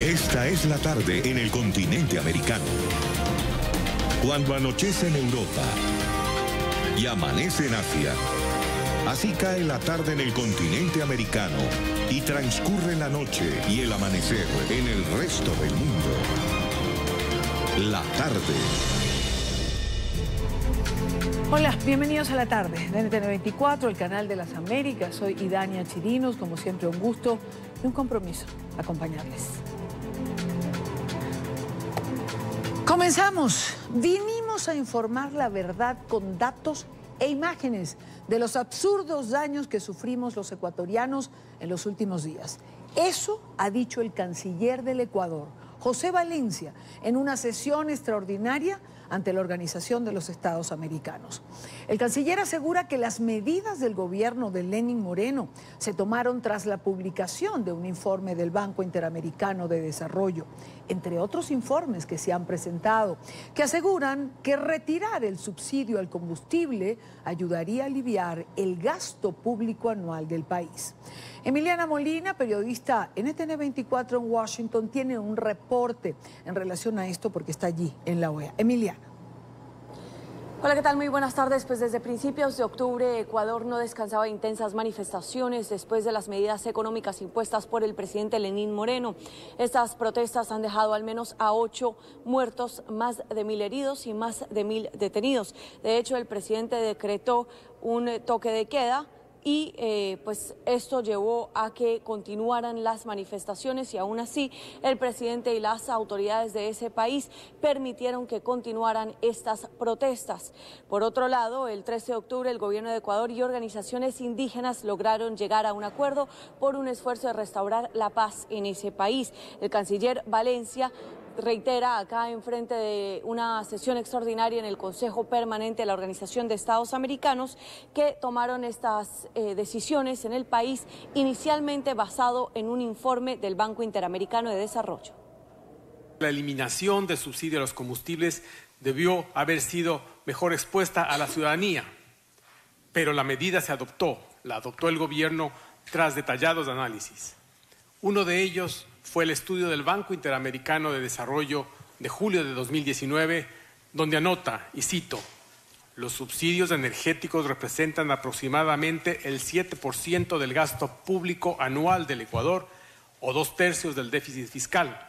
Esta es la tarde en el continente americano. Cuando anochece en Europa y amanece en Asia, así cae la tarde en el continente americano y transcurre la noche y el amanecer en el resto del mundo. La tarde. Hola, bienvenidos a la tarde de NTN 24, el canal de las Américas. Soy Idania Chirinos, como siempre un gusto y un compromiso acompañarles. Comenzamos. Vinimos a informar la verdad con datos e imágenes de los absurdos daños que sufrimos los ecuatorianos en los últimos días. Eso ha dicho el canciller del Ecuador, José Valencia, en una sesión extraordinaria ante la Organización de los Estados Americanos. El canciller asegura que las medidas del gobierno de Lenín Moreno se tomaron tras la publicación de un informe del Banco Interamericano de Desarrollo, entre otros informes que se han presentado, que aseguran que retirar el subsidio al combustible ayudaría a aliviar el gasto público anual del país. Emiliana Molina, periodista NTN 24 en Washington, tiene un reporte en relación a esto porque está allí en la OEA. Emiliana. Hola, ¿qué tal? Muy buenas tardes. Pues desde principios de octubre, Ecuador no descansaba de intensas manifestaciones después de las medidas económicas impuestas por el presidente Lenín Moreno. Estas protestas han dejado al menos a 8 muertos, más de 1.000 heridos y más de 1.000 detenidos. De hecho, el presidente decretó un toque de queda y pues esto llevó a que continuaran las manifestaciones y aún así el presidente y las autoridades de ese país permitieron que continuaran estas protestas. Por otro lado, el 13 de octubre el gobierno de Ecuador y organizaciones indígenas lograron llegar a un acuerdo por un esfuerzo de restaurar la paz en ese país. El canciller Valencia reitera acá en frente de una sesión extraordinaria en el Consejo Permanente de la Organización de Estados Americanos que tomaron estas decisiones en el país inicialmente basado en un informe del Banco Interamericano de Desarrollo. La eliminación del subsidio a los combustibles debió haber sido mejor expuesta a la ciudadanía, pero la medida la adoptó el gobierno tras detallados análisis. Uno de ellos fue el estudio del Banco Interamericano de Desarrollo de julio de 2019, donde anota, y cito, los subsidios energéticos representan aproximadamente el 7% del gasto público anual del Ecuador o 2/3 del déficit fiscal.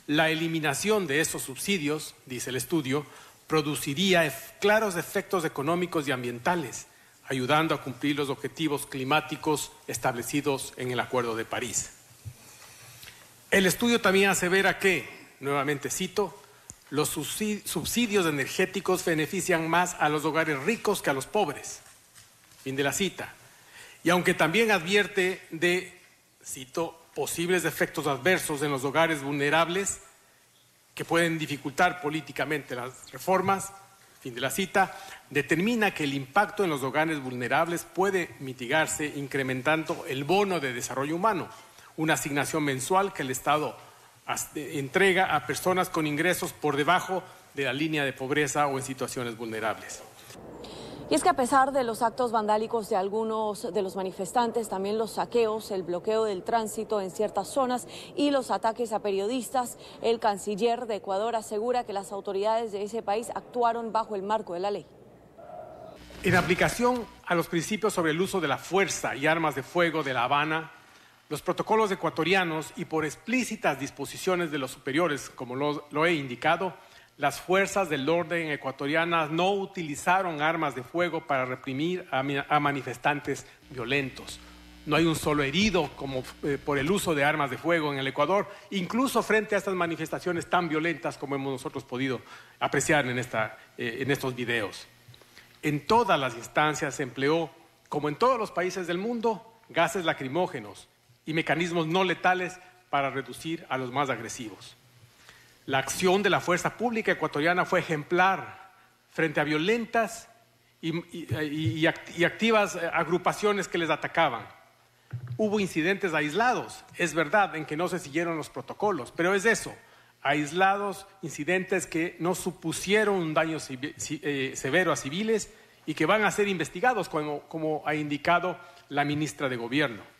La eliminación de esos subsidios, dice el estudio, produciría claros efectos económicos y ambientales, ayudando a cumplir los objetivos climáticos establecidos en el Acuerdo de París. El estudio también asevera que, nuevamente cito, los subsidios energéticos benefician más a los hogares ricos que a los pobres. Fin de la cita. Y aunque también advierte de, cito, posibles efectos adversos en los hogares vulnerables que pueden dificultar políticamente las reformas, fin de la cita, determina que el impacto en los hogares vulnerables puede mitigarse incrementando el bono de desarrollo humano, una asignación mensual que el Estado entrega a personas con ingresos por debajo de la línea de pobreza o en situaciones vulnerables. Y es que a pesar de los actos vandálicos de algunos de los manifestantes, también los saqueos, el bloqueo del tránsito en ciertas zonas y los ataques a periodistas, el canciller de Ecuador asegura que las autoridades de ese país actuaron bajo el marco de la ley. En aplicación a los principios sobre el uso de la fuerza y armas de fuego de La Habana, los protocolos ecuatorianos y por explícitas disposiciones de los superiores, como lo he indicado, las fuerzas del orden ecuatorianas no utilizaron armas de fuego para reprimir a manifestantes violentos. No hay un solo herido por el uso de armas de fuego en el Ecuador, incluso frente a estas manifestaciones tan violentas como hemos nosotros podido apreciar en estos videos. En todas las instancias se empleó, como en todos los países del mundo, gases lacrimógenos y mecanismos no letales para reducir a los más agresivos. La acción de la fuerza pública ecuatoriana fue ejemplar frente a violentas y activas agrupaciones que les atacaban. Hubo incidentes aislados, es verdad, en que no se siguieron los protocolos, pero es eso, aislados, incidentes que no supusieron un daño severo a civiles y que van a ser investigados, como ha indicado la ministra de Gobierno.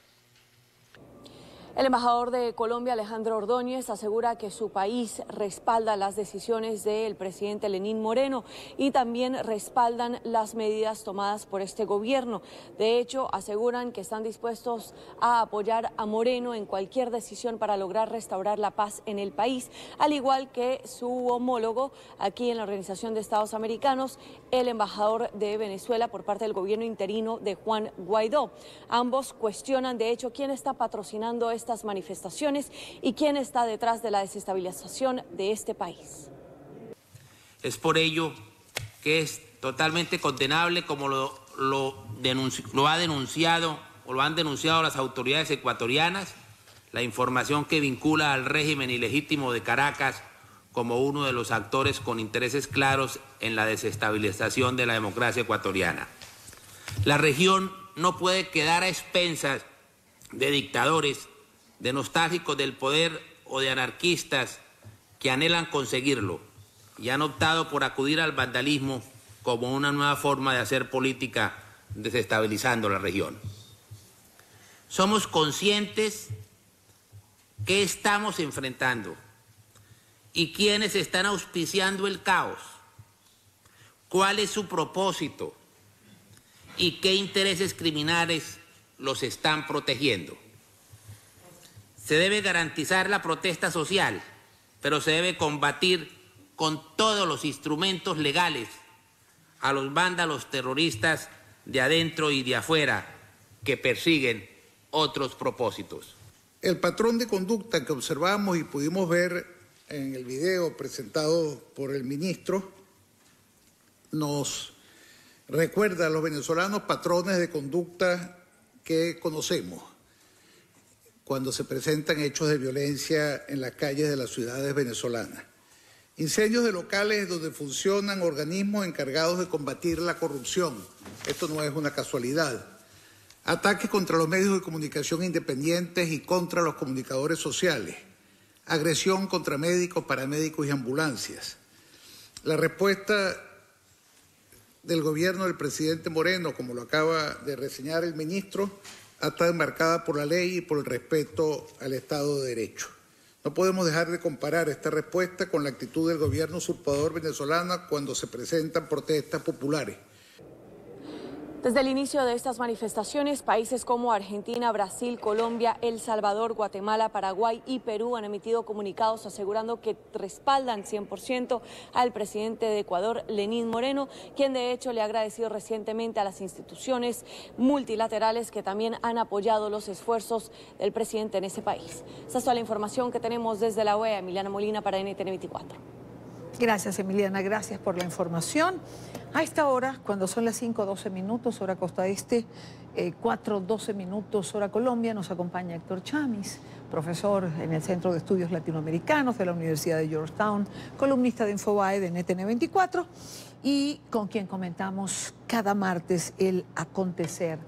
El embajador de Colombia, Alejandro Ordóñez, asegura que su país respalda las decisiones del presidente Lenín Moreno y también respaldan las medidas tomadas por este gobierno. De hecho, aseguran que están dispuestos a apoyar a Moreno en cualquier decisión para lograr restaurar la paz en el país, al igual que su homólogo aquí en la Organización de Estados Americanos, el embajador de Venezuela por parte del gobierno interino de Juan Guaidó. Ambos cuestionan, de hecho, quién está patrocinando estas manifestaciones y quién está detrás de la desestabilización de este país. Es por ello que es totalmente condenable, como lo han denunciado las autoridades ecuatorianas, la información que vincula al régimen ilegítimo de Caracas como uno de los actores con intereses claros en la desestabilización de la democracia ecuatoriana. La región no puede quedar a expensas de dictadores, de nostálgicos del poder o de anarquistas que anhelan conseguirlo y han optado por acudir al vandalismo como una nueva forma de hacer política desestabilizando la región. Somos conscientes que estamos enfrentando y quiénes están auspiciando el caos, cuál es su propósito y qué intereses criminales los están protegiendo. Se debe garantizar la protesta social, pero se debe combatir con todos los instrumentos legales a los vándalos terroristas de adentro y de afuera que persiguen otros propósitos. El patrón de conducta que observamos y pudimos ver en el video presentado por el ministro nos recuerda a los venezolanos patrones de conducta que conocemos cuando se presentan hechos de violencia en las calles de las ciudades venezolanas. Incendios de locales donde funcionan organismos encargados de combatir la corrupción. Esto no es una casualidad. Ataques contra los medios de comunicación independientes y contra los comunicadores sociales. Agresión contra médicos, paramédicos y ambulancias. La respuesta del gobierno del presidente Moreno, como lo acaba de reseñar el ministro, ha estado enmarcada por la ley y por el respeto al Estado de Derecho. No podemos dejar de comparar esta respuesta con la actitud del gobierno usurpador venezolano cuando se presentan protestas populares. Desde el inicio de estas manifestaciones, países como Argentina, Brasil, Colombia, El Salvador, Guatemala, Paraguay y Perú han emitido comunicados asegurando que respaldan 100% al presidente de Ecuador, Lenín Moreno, quien de hecho le ha agradecido recientemente a las instituciones multilaterales que también han apoyado los esfuerzos del presidente en ese país. Esta es toda la información que tenemos desde la OEA. Emiliana Molina para NTN 24. Gracias, Emiliana, gracias por la información. A esta hora, cuando son las 5:12 minutos, hora Costa Este, 4:12 minutos, hora Colombia, nos acompaña Héctor Chamis, profesor en el Centro de Estudios Latinoamericanos de la Universidad de Georgetown, columnista de Infobae de NTN 24 y con quien comentamos cada martes el acontecer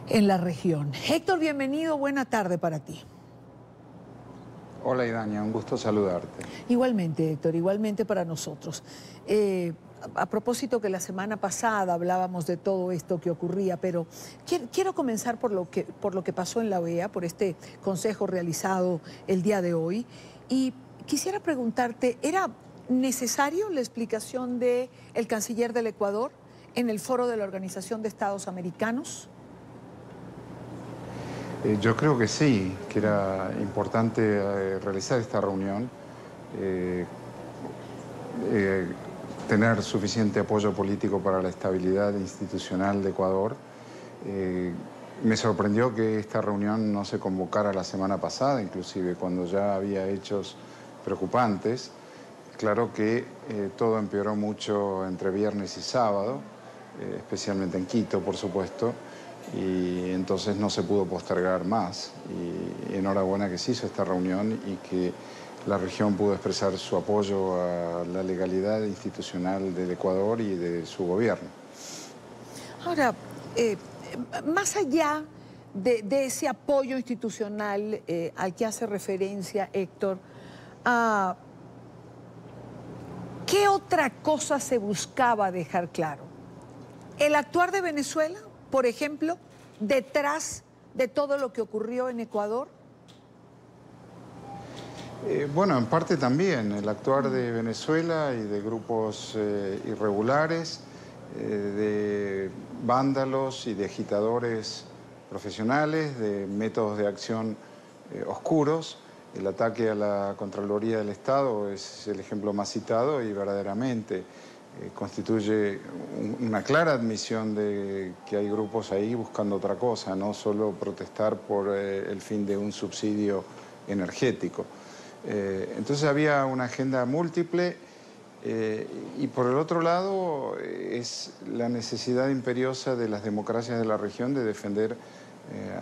en la región. Héctor, bienvenido, buena tarde para ti. Hola, Idania, un gusto saludarte. Igualmente, Héctor, igualmente para nosotros. A propósito que la semana pasada hablábamos de todo esto que ocurría, pero quiero comenzar por lo que pasó en la OEA, por este consejo realizado el día de hoy. Y quisiera preguntarte, ¿era necesario la explicación del canciller del Ecuador en el foro de la Organización de Estados Americanos? Yo creo que sí, que era importante realizar esta reunión, tener suficiente apoyo político para la estabilidad institucional de Ecuador. Me sorprendió que esta reunión no se convocara la semana pasada, inclusive cuando ya había hechos preocupantes. Claro que todo empeoró mucho entre viernes y sábado, especialmente en Quito, por supuesto. Y entonces no se pudo postergar más. Y enhorabuena que se hizo esta reunión y que la región pudo expresar su apoyo a la legalidad institucional del Ecuador y de su gobierno. Ahora, más allá de ese apoyo institucional al que hace referencia Héctor, ¿qué otra cosa se buscaba dejar claro? ¿El actuar de Venezuela, por ejemplo, detrás de todo lo que ocurrió en Ecuador? Bueno, en parte también el actuar de Venezuela y de grupos irregulares, de vándalos y de agitadores profesionales, de métodos de acción oscuros. El ataque a la Contraloría del Estado es el ejemplo más citado y verdaderamente constituye una clara admisión de que hay grupos ahí buscando otra cosa, no solo protestar por el fin de un subsidio energético. Entonces había una agenda múltiple y por el otro lado es la necesidad imperiosa de las democracias de la región de defender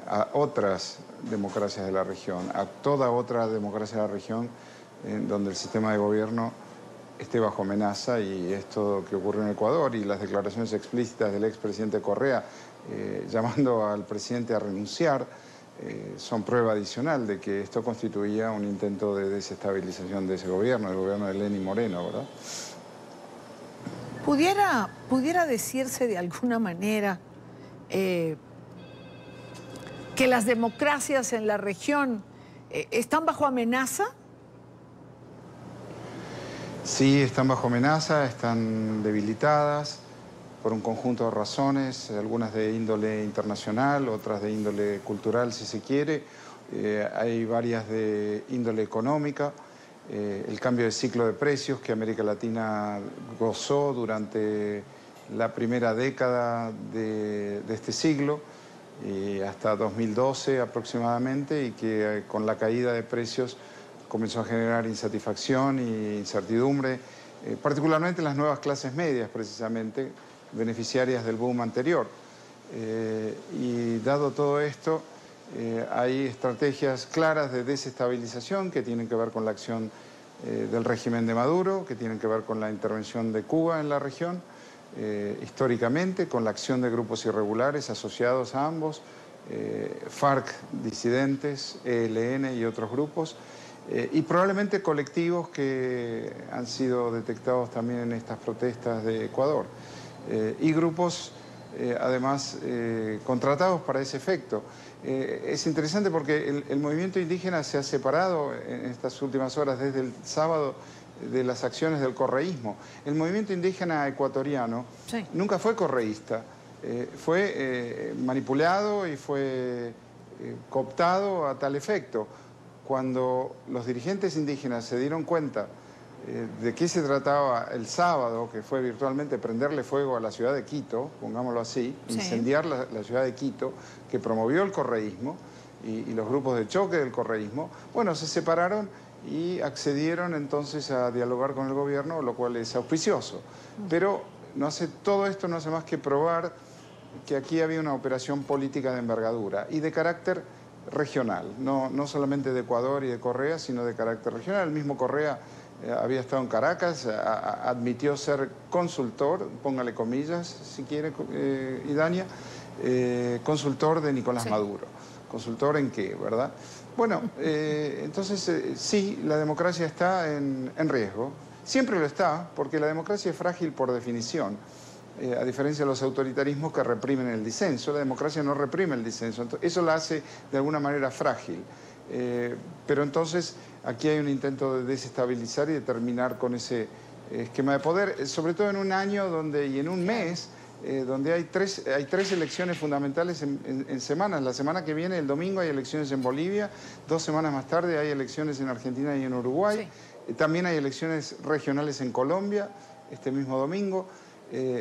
a otras democracias de la región, a toda otra democracia de la región donde el sistema de gobierno esté bajo amenaza, y esto que ocurrió en Ecuador y las declaraciones explícitas del expresidente Correa llamando al presidente a renunciar son prueba adicional de que esto constituía un intento de desestabilización de ese gobierno, el gobierno de Lenín Moreno, ¿verdad? ¿Pudiera decirse de alguna manera que las democracias en la región están bajo amenaza? Sí, están bajo amenaza, están debilitadas por un conjunto de razones, algunas de índole internacional, otras de índole cultural, si se quiere. Hay varias de índole económica. El cambio de ciclo de precios que América Latina gozó durante la primera década de este siglo, hasta 2012 aproximadamente, y que con la caída de precios comenzó a generar insatisfacción e incertidumbre, particularmente en las nuevas clases medias, precisamente, beneficiarias del boom anterior. Y dado todo esto, hay estrategias claras de desestabilización que tienen que ver con la acción del régimen de Maduro, que tienen que ver con la intervención de Cuba en la región, históricamente, con la acción de grupos irregulares asociados a ambos, FARC disidentes, ELN y otros grupos, y probablemente colectivos que han sido detectados también en estas protestas de Ecuador, y grupos además contratados para ese efecto. Es interesante porque el movimiento indígena se ha separado en estas últimas horas, desde el sábado, de las acciones del correísmo. El movimiento indígena ecuatoriano nunca fue correísta, fue manipulado y fue cooptado a tal efecto. Cuando los dirigentes indígenas se dieron cuenta de qué se trataba el sábado, que fue virtualmente prenderle fuego a la ciudad de Quito, pongámoslo así, incendiar la ciudad de Quito, que promovió el correísmo y los grupos de choque del correísmo, bueno, se separaron y accedieron entonces a dialogar con el gobierno, lo cual es auspicioso. Pero todo esto no hace más que probar que aquí había una operación política de envergadura y de carácter regional, no solamente de Ecuador y de Correa, sino de carácter regional. El mismo Correa había estado en Caracas, admitió ser consultor, póngale comillas si quiere, Idania, consultor de Nicolás Maduro. ¿Consultor en qué, verdad? Bueno, entonces sí, la democracia está en riesgo. Siempre lo está, porque la democracia es frágil por definición. A diferencia de los autoritarismos que reprimen el disenso, la democracia no reprime el disenso. Eso la hace de alguna manera frágil. Pero entonces aquí hay un intento de desestabilizar y de terminar con ese esquema de poder, sobre todo en un año y en un mes donde hay tres elecciones fundamentales en semanas. La semana que viene, el domingo, hay elecciones en Bolivia, 2 semanas más tarde hay elecciones en Argentina y en Uruguay, también hay elecciones regionales en Colombia este mismo domingo.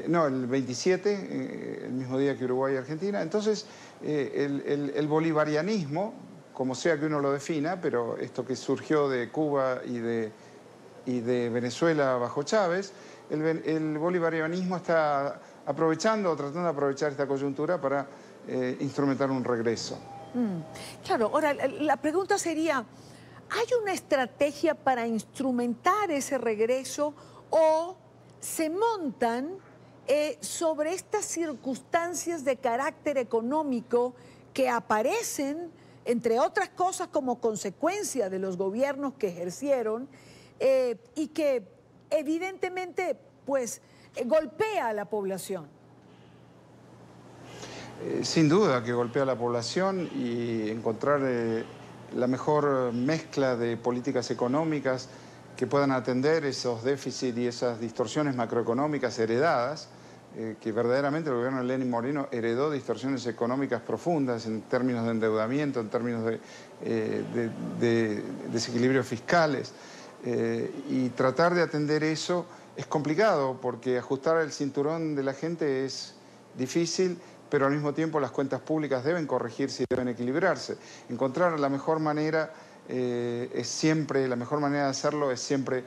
No, el 27, el mismo día que Uruguay y Argentina. Entonces, el bolivarianismo, como sea que uno lo defina, pero esto que surgió de Cuba y de Venezuela bajo Chávez, el bolivarianismo está tratando de aprovechar esta coyuntura para instrumentar un regreso. Claro, ahora la pregunta sería, ¿hay una estrategia para instrumentar ese regreso o se montan sobre estas circunstancias de carácter económico que aparecen, entre otras cosas, como consecuencia de los gobiernos que ejercieron y que evidentemente pues golpea a la población? Sin duda que golpea a la población, y encontrar la mejor mezcla de políticas económicas que puedan atender esos déficits y esas distorsiones macroeconómicas heredadas, que verdaderamente el gobierno de Lenín Moreno heredó distorsiones económicas profundas en términos de endeudamiento, en términos de desequilibrios fiscales. Y tratar de atender eso es complicado porque ajustar el cinturón de la gente es difícil, pero al mismo tiempo las cuentas públicas deben corregirse y deben equilibrarse. Encontrar la mejor manera la mejor manera de hacerlo es siempre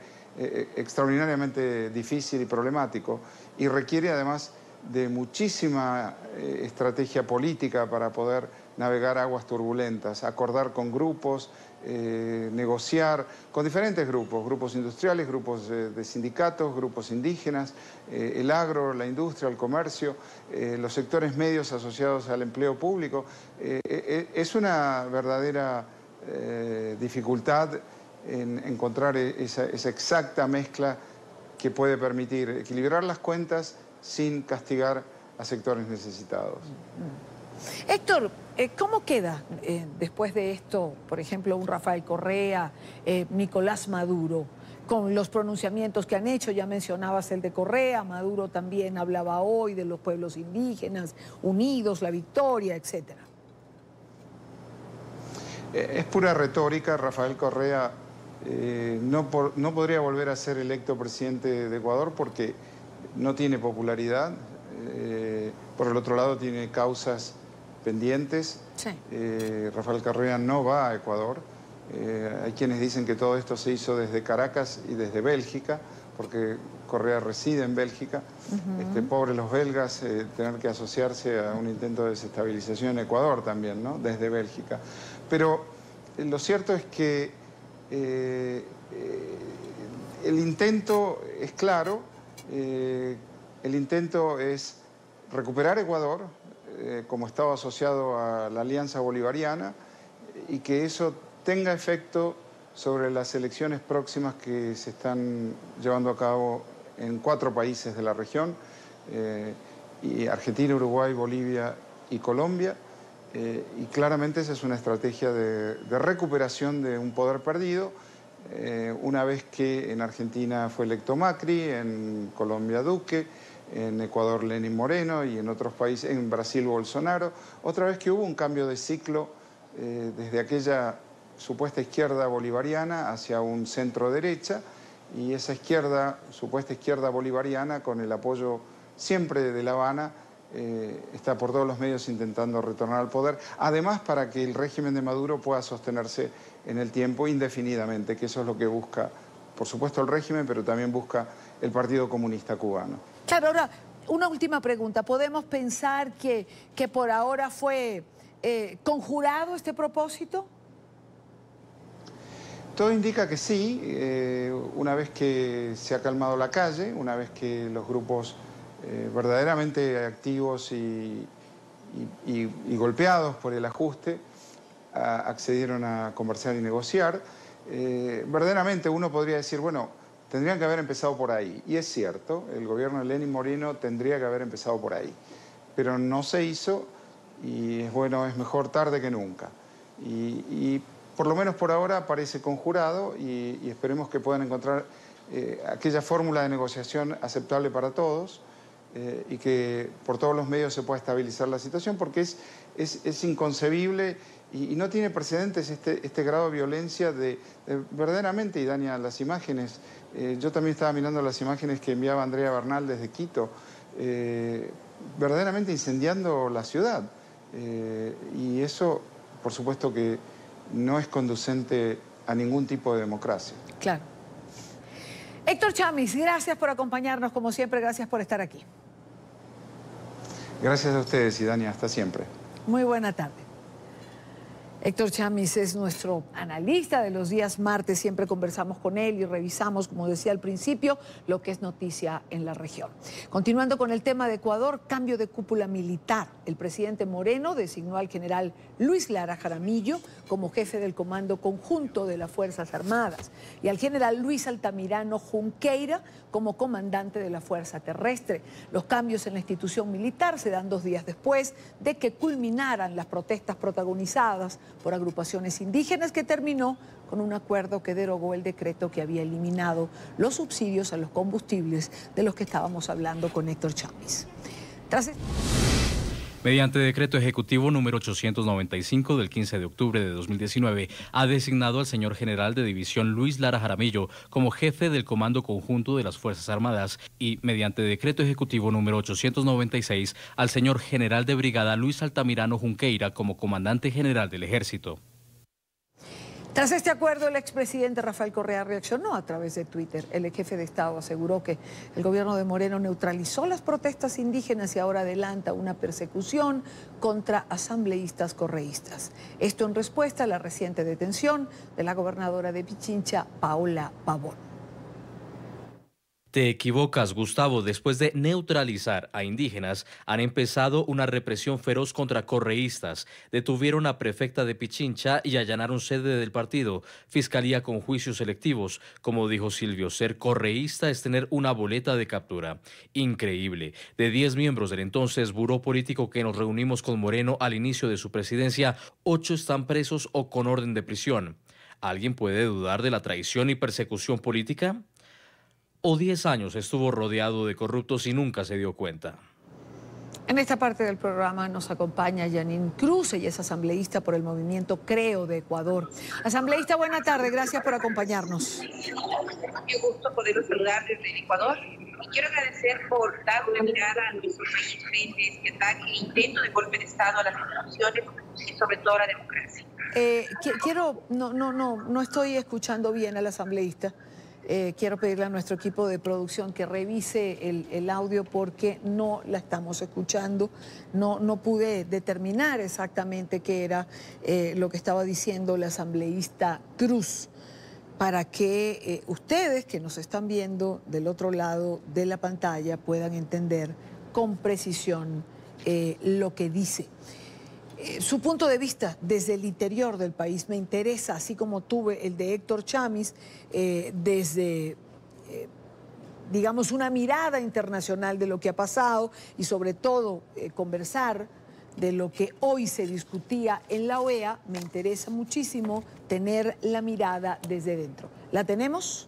extraordinariamente difícil y problemático, y requiere además de muchísima estrategia política para poder navegar aguas turbulentas, acordar con grupos, negociar con diferentes grupos industriales, grupos de sindicatos, grupos indígenas, el agro, la industria, el comercio, los sectores medios asociados al empleo público. Es una verdadera dificultad en encontrar esa exacta mezcla que puede permitir equilibrar las cuentas sin castigar a sectores necesitados. Héctor, ¿cómo queda después de esto, por ejemplo, un Rafael Correa, Nicolás Maduro, con los pronunciamientos que han hecho? Ya mencionabas el de Correa, Maduro también hablaba hoy de los pueblos indígenas, unidos, la victoria, etcétera. Es pura retórica. Rafael Correa no podría volver a ser electo presidente de Ecuador porque no tiene popularidad. Por el otro lado tiene causas pendientes. Sí. Rafael Correa no va a Ecuador. Hay quienes dicen que todo esto se hizo desde Caracas y desde Bélgica, porque Correa reside en Bélgica. Pobres los belgas, tener que asociarse a un intento de desestabilización en Ecuador también, ¿no? Desde Bélgica. Pero lo cierto es que el intento es claro, el intento es recuperar Ecuador como Estado asociado a la Alianza Bolivariana y que eso tenga efecto sobre las elecciones próximas que se están llevando a cabo en 4 países de la región, y Argentina, Uruguay, Bolivia y Colombia. Y claramente esa es una estrategia de recuperación de un poder perdido, una vez que en Argentina fue electo Macri, en Colombia Duque, en Ecuador Lenín Moreno y en otros países, en Brasil Bolsonaro, otra vez que hubo un cambio de ciclo desde aquella supuesta izquierda bolivariana hacia un centro derecha, y esa supuesta izquierda bolivariana, con el apoyo siempre de La Habana, está por todos los medios intentando retornar al poder, además para que el régimen de Maduro pueda sostenerse en el tiempo indefinidamente, que eso es lo que busca, por supuesto, el régimen, pero también busca el Partido Comunista Cubano. Claro, ahora, una última pregunta. ¿Podemos pensar que por ahora fue conjurado este propósito? Todo indica que sí, una vez que se ha calmado la calle, una vez que los grupos verdaderamente activos y golpeados por el ajuste accedieron a conversar y negociar. Verdaderamente uno podría decir, bueno, tendrían que haber empezado por ahí. Y es cierto, el gobierno de Lenín Moreno tendría que haber empezado por ahí. Pero no se hizo y es mejor tarde que nunca. Y por lo menos por ahora parece conjurado y esperemos que puedan encontrar aquella fórmula de negociación aceptable para todos. Y que por todos los medios se pueda estabilizar la situación, porque es inconcebible y no tiene precedentes este grado de violencia verdaderamente. Y Dania, las imágenes, yo también estaba mirando las imágenes que enviaba Andrea Bernal desde Quito, verdaderamente incendiando la ciudad, y eso por supuesto que no es conducente a ningún tipo de democracia. Claro. Héctor Chamiz, gracias por acompañarnos, como siempre, gracias por estar aquí. Gracias a ustedes, y Dania, hasta siempre. Muy buena tarde. Héctor Chamiz es nuestro analista de los días martes, siempre conversamos con él y revisamos, como decía al principio, lo que es noticia en la región. Continuando con el tema de Ecuador, cambio de cúpula militar. El presidente Moreno designó al general Luis Lara Jaramillo como jefe del Comando Conjunto de las Fuerzas Armadas y al general Luis Altamirano Junqueira como comandante de la Fuerza Terrestre. Los cambios en la institución militar se dan 2 días después de que culminaran las protestas protagonizadas por agrupaciones indígenas que terminó con un acuerdo que derogó el decreto que había eliminado los subsidios a los combustibles de los que estábamos hablando con Héctor Chávez. Mediante decreto ejecutivo número 895 del 15 de octubre de 2019, ha designado al señor general de división Luis Lara Jaramillo como jefe del Comando Conjunto de las Fuerzas Armadas y, mediante decreto ejecutivo número 896, al señor general de brigada Luis Altamirano Junqueira como comandante general del Ejército. Tras este acuerdo, el expresidente Rafael Correa reaccionó a través de Twitter. El jefe de Estado aseguró que el gobierno de Moreno neutralizó las protestas indígenas y ahora adelanta una persecución contra asambleístas correístas. Esto en respuesta a la reciente detención de la gobernadora de Pichincha, Paola Pavón. Te equivocas, Gustavo. Después de neutralizar a indígenas, han empezado una represión feroz contra correístas. Detuvieron a prefecta de Pichincha y allanaron sede del partido. Fiscalía con juicios selectivos. Como dijo Silvio, ser correísta es tener una boleta de captura. Increíble. De 10 miembros del entonces buró político que nos reunimos con Moreno al inicio de su presidencia, 8 están presos o con orden de prisión. ¿Alguien puede dudar de la traición y persecución política? ¿O 10 años estuvo rodeado de corruptos y nunca se dio cuenta? En esta parte del programa nos acompaña Janine Cruz, ella es asambleísta por el movimiento Creo de Ecuador. Asambleísta, buena tarde, gracias por acompañarnos. Qué gusto poder saludar desde Ecuador y quiero agradecer por dar una mirada a nuestro país frente a este ataque e intento de golpe de Estado a las instituciones y sobre todo a la democracia. No estoy escuchando bien al asambleísta. Quiero pedirle a nuestro equipo de producción que revise el audio porque no la estamos escuchando. No pude determinar exactamente qué era lo que estaba diciendo la asambleísta Cruz, para que ustedes que nos están viendo del otro lado de la pantalla puedan entender con precisión lo que dice. Su punto de vista desde el interior del país me interesa, así como tuve el de Héctor Chávez, desde, digamos, una mirada internacional de lo que ha pasado y sobre todo conversar de lo que hoy se discutía en la OEA. Me interesa muchísimo tener la mirada desde dentro. ¿La tenemos?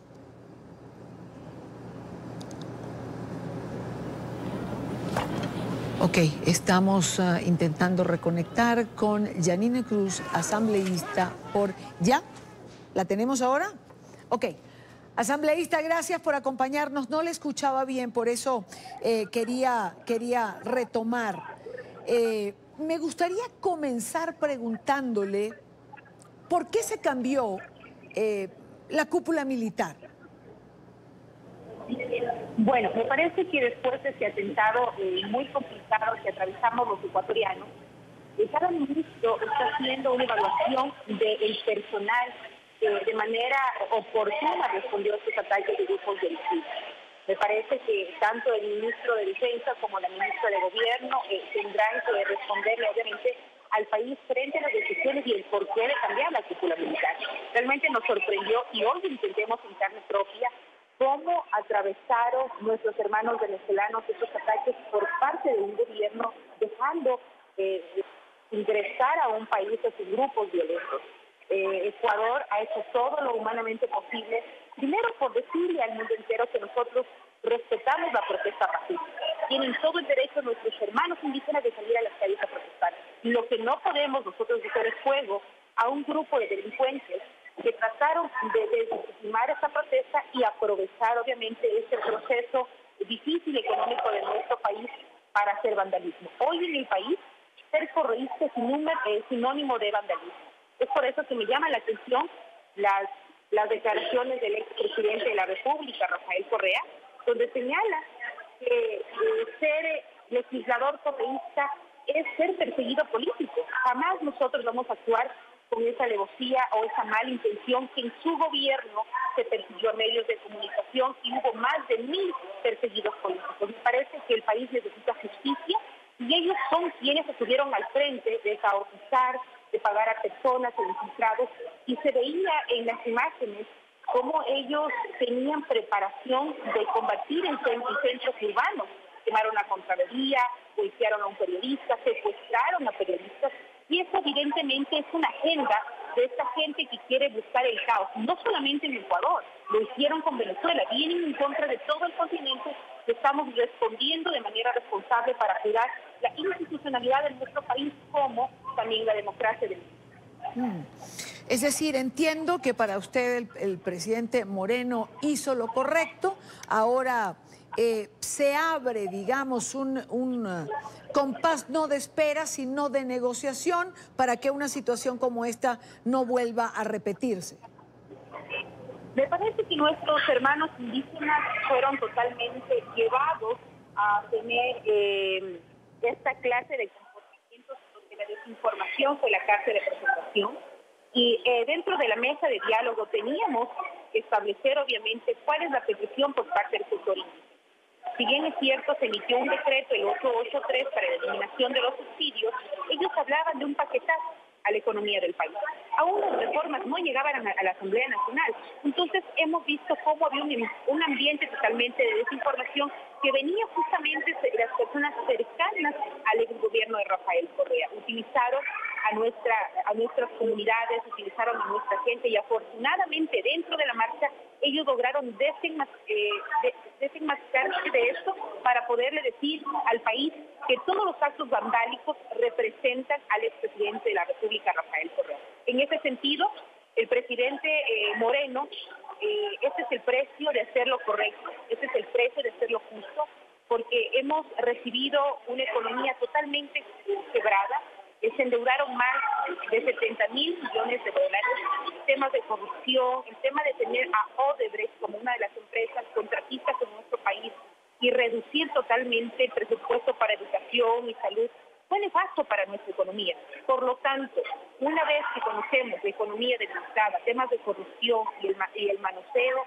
Ok, estamos intentando reconectar con Janine Cruz, asambleísta por... ¿Ya? ¿La tenemos ahora? Ok. Asambleísta, gracias por acompañarnos. No le escuchaba bien, por eso quería retomar. Me gustaría comenzar preguntándole por qué se cambió la cúpula militar. Bueno, me parece que después de ese atentado muy complicado que atravesamos los ecuatorianos, cada ministro está haciendo una evaluación del personal de manera oportuna respondió a estos ataques de grupos delictivos. Me parece que tanto el ministro de Defensa como la ministra de Gobierno tendrán que responderle, obviamente, al país frente a las decisiones y el porqué de cambiar la cúpula militar. Realmente nos sorprendió y hoy intentemos en carne propia cómo atravesaron nuestros hermanos venezolanos estos ataques por parte de un gobierno dejando ingresar a un país a sus grupos violentos. Ecuador ha hecho todo lo humanamente posible, primero por decirle al mundo entero que nosotros respetamos la protesta pacífica. Tienen todo el derecho nuestros hermanos indígenas de salir a las calles a protestar. Lo que no podemos nosotros hacer es juego a un grupo de delincuentes que trataron de deslegitimar esa protesta y aprovechar obviamente este proceso difícil económico de nuestro país para hacer vandalismo. Hoy en el país, ser correísta es sinónimo de vandalismo. Es por eso que me llama la atención las declaraciones del expresidente de la República, Rafael Correa, donde señala que ser legislador correísta es ser perseguido político. Jamás nosotros vamos a actuar con esa alevosía o esa mala intención que en su gobierno se persiguió a medios de comunicación y hubo más de 1000 perseguidos políticos. Me parece que el país necesita justicia y ellos son quienes estuvieron al frente de caotizar, de pagar a personas e infiltrados, y se veía en las imágenes cómo ellos tenían preparación de combatir en centros urbanos. Quemaron la Contraloría, golpearon a un periodista, secuestraron a periodistas, Y eso evidentemente es una agenda de esta gente que quiere buscar el caos, no solamente en Ecuador, lo hicieron con Venezuela, vienen en contra de todo el continente. Estamos respondiendo de manera responsable para cuidar la institucionalidad de nuestro país como también la democracia del mundo. Es decir, entiendo que para usted el presidente Moreno hizo lo correcto, ahora se abre, digamos, un compás no de espera, sino de negociación para que una situación como esta no vuelva a repetirse. Me parece que nuestros hermanos indígenas fueron totalmente llevados a tener esta clase de comportamientos donde la desinformación fue la carta de presentación. Y dentro de la mesa de diálogo teníamos que establecer, obviamente, cuál es la petición por parte del sector indígena. Si bien es cierto, se emitió un decreto, el 883, para la eliminación de los subsidios, ellos hablaban de un paquetazo a la economía del país. Aún las reformas no llegaban a la Asamblea Nacional. Entonces hemos visto cómo había un ambiente totalmente de desinformación que venía justamente de las personas cercanas al gobierno de Rafael Correa. Utilizaron a nuestras comunidades, utilizaron a nuestra gente y afortunadamente dentro de la marcha ellos lograron desenmascararse de esto para poderle decir al país que todos los actos vandálicos representan al expresidente de la República, Rafael Correa. En ese sentido, el presidente Moreno, ese es el precio de hacer lo correcto, ese es el precio de hacer lo justo, porque hemos recibido una economía totalmente quebrada. Se endeudaron más de 70.000 millones de dólares, temas de corrupción, el tema de tener a Odebrecht como una de las empresas contratistas en nuestro país y reducir totalmente el presupuesto para educación y salud fue nefasto para nuestra economía. Por lo tanto, una vez que conocemos la economía debilitada, temas de corrupción y el manoseo,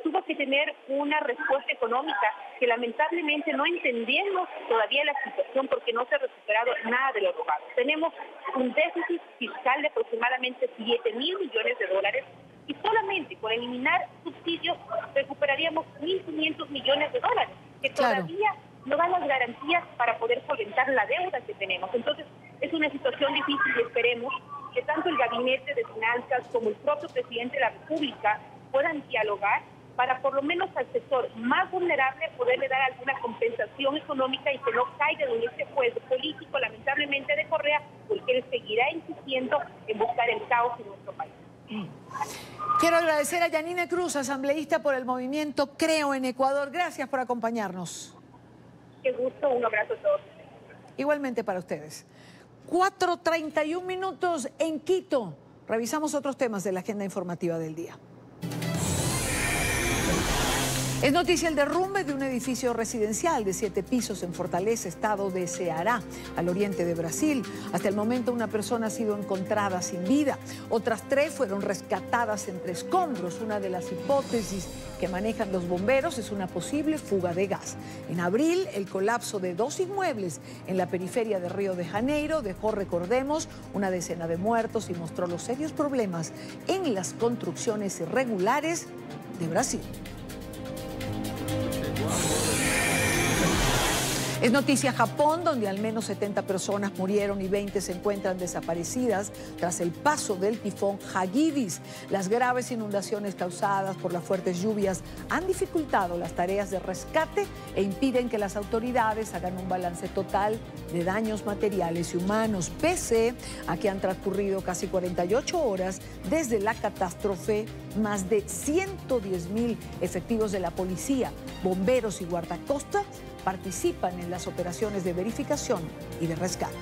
tuvo que tener una respuesta económica que lamentablemente no entendemos todavía la situación porque no se ha recuperado nada de lo robado. Tenemos un déficit fiscal de aproximadamente 7.000 millones de dólares y solamente por eliminar subsidios recuperaríamos 1.500 millones de dólares, que todavía no dan las garantías para poder solventar la deuda que tenemos. Entonces, es una situación difícil y esperemos que tanto el Gabinete de Finanzas como el propio presidente de la República puedan dialogar para por lo menos al sector más vulnerable poderle dar alguna compensación económica y que no caiga en este juego político, lamentablemente, de Correa, porque él seguirá insistiendo en buscar el caos en nuestro país. Quiero agradecer a Yanine Cruz, asambleísta por el movimiento Creo en Ecuador. Gracias por acompañarnos. Qué gusto, un abrazo a todos. Igualmente para ustedes. 4:31 minutos en Quito. Revisamos otros temas de la agenda informativa del día. Es noticia el derrumbe de un edificio residencial de 7 pisos en Fortaleza, estado de Ceará, al oriente de Brasil. Hasta el momento una persona ha sido encontrada sin vida. Otras 3 fueron rescatadas entre escombros. Una de las hipótesis que manejan los bomberos es una posible fuga de gas. En abril, el colapso de 2 inmuebles en la periferia de Río de Janeiro dejó, recordemos, una decena de muertos y mostró los serios problemas en las construcciones irregulares de Brasil. Es noticia Japón, donde al menos 70 personas murieron y 20 se encuentran desaparecidas tras el paso del tifón Hagibis. Las graves inundaciones causadas por las fuertes lluvias han dificultado las tareas de rescate e impiden que las autoridades hagan un balance total de daños materiales y humanos, pese a que han transcurrido casi 48 horas desde la catástrofe. Más de 110.000 efectivos de la policía, bomberos y guardacostas participan en las operaciones de verificación y de rescate.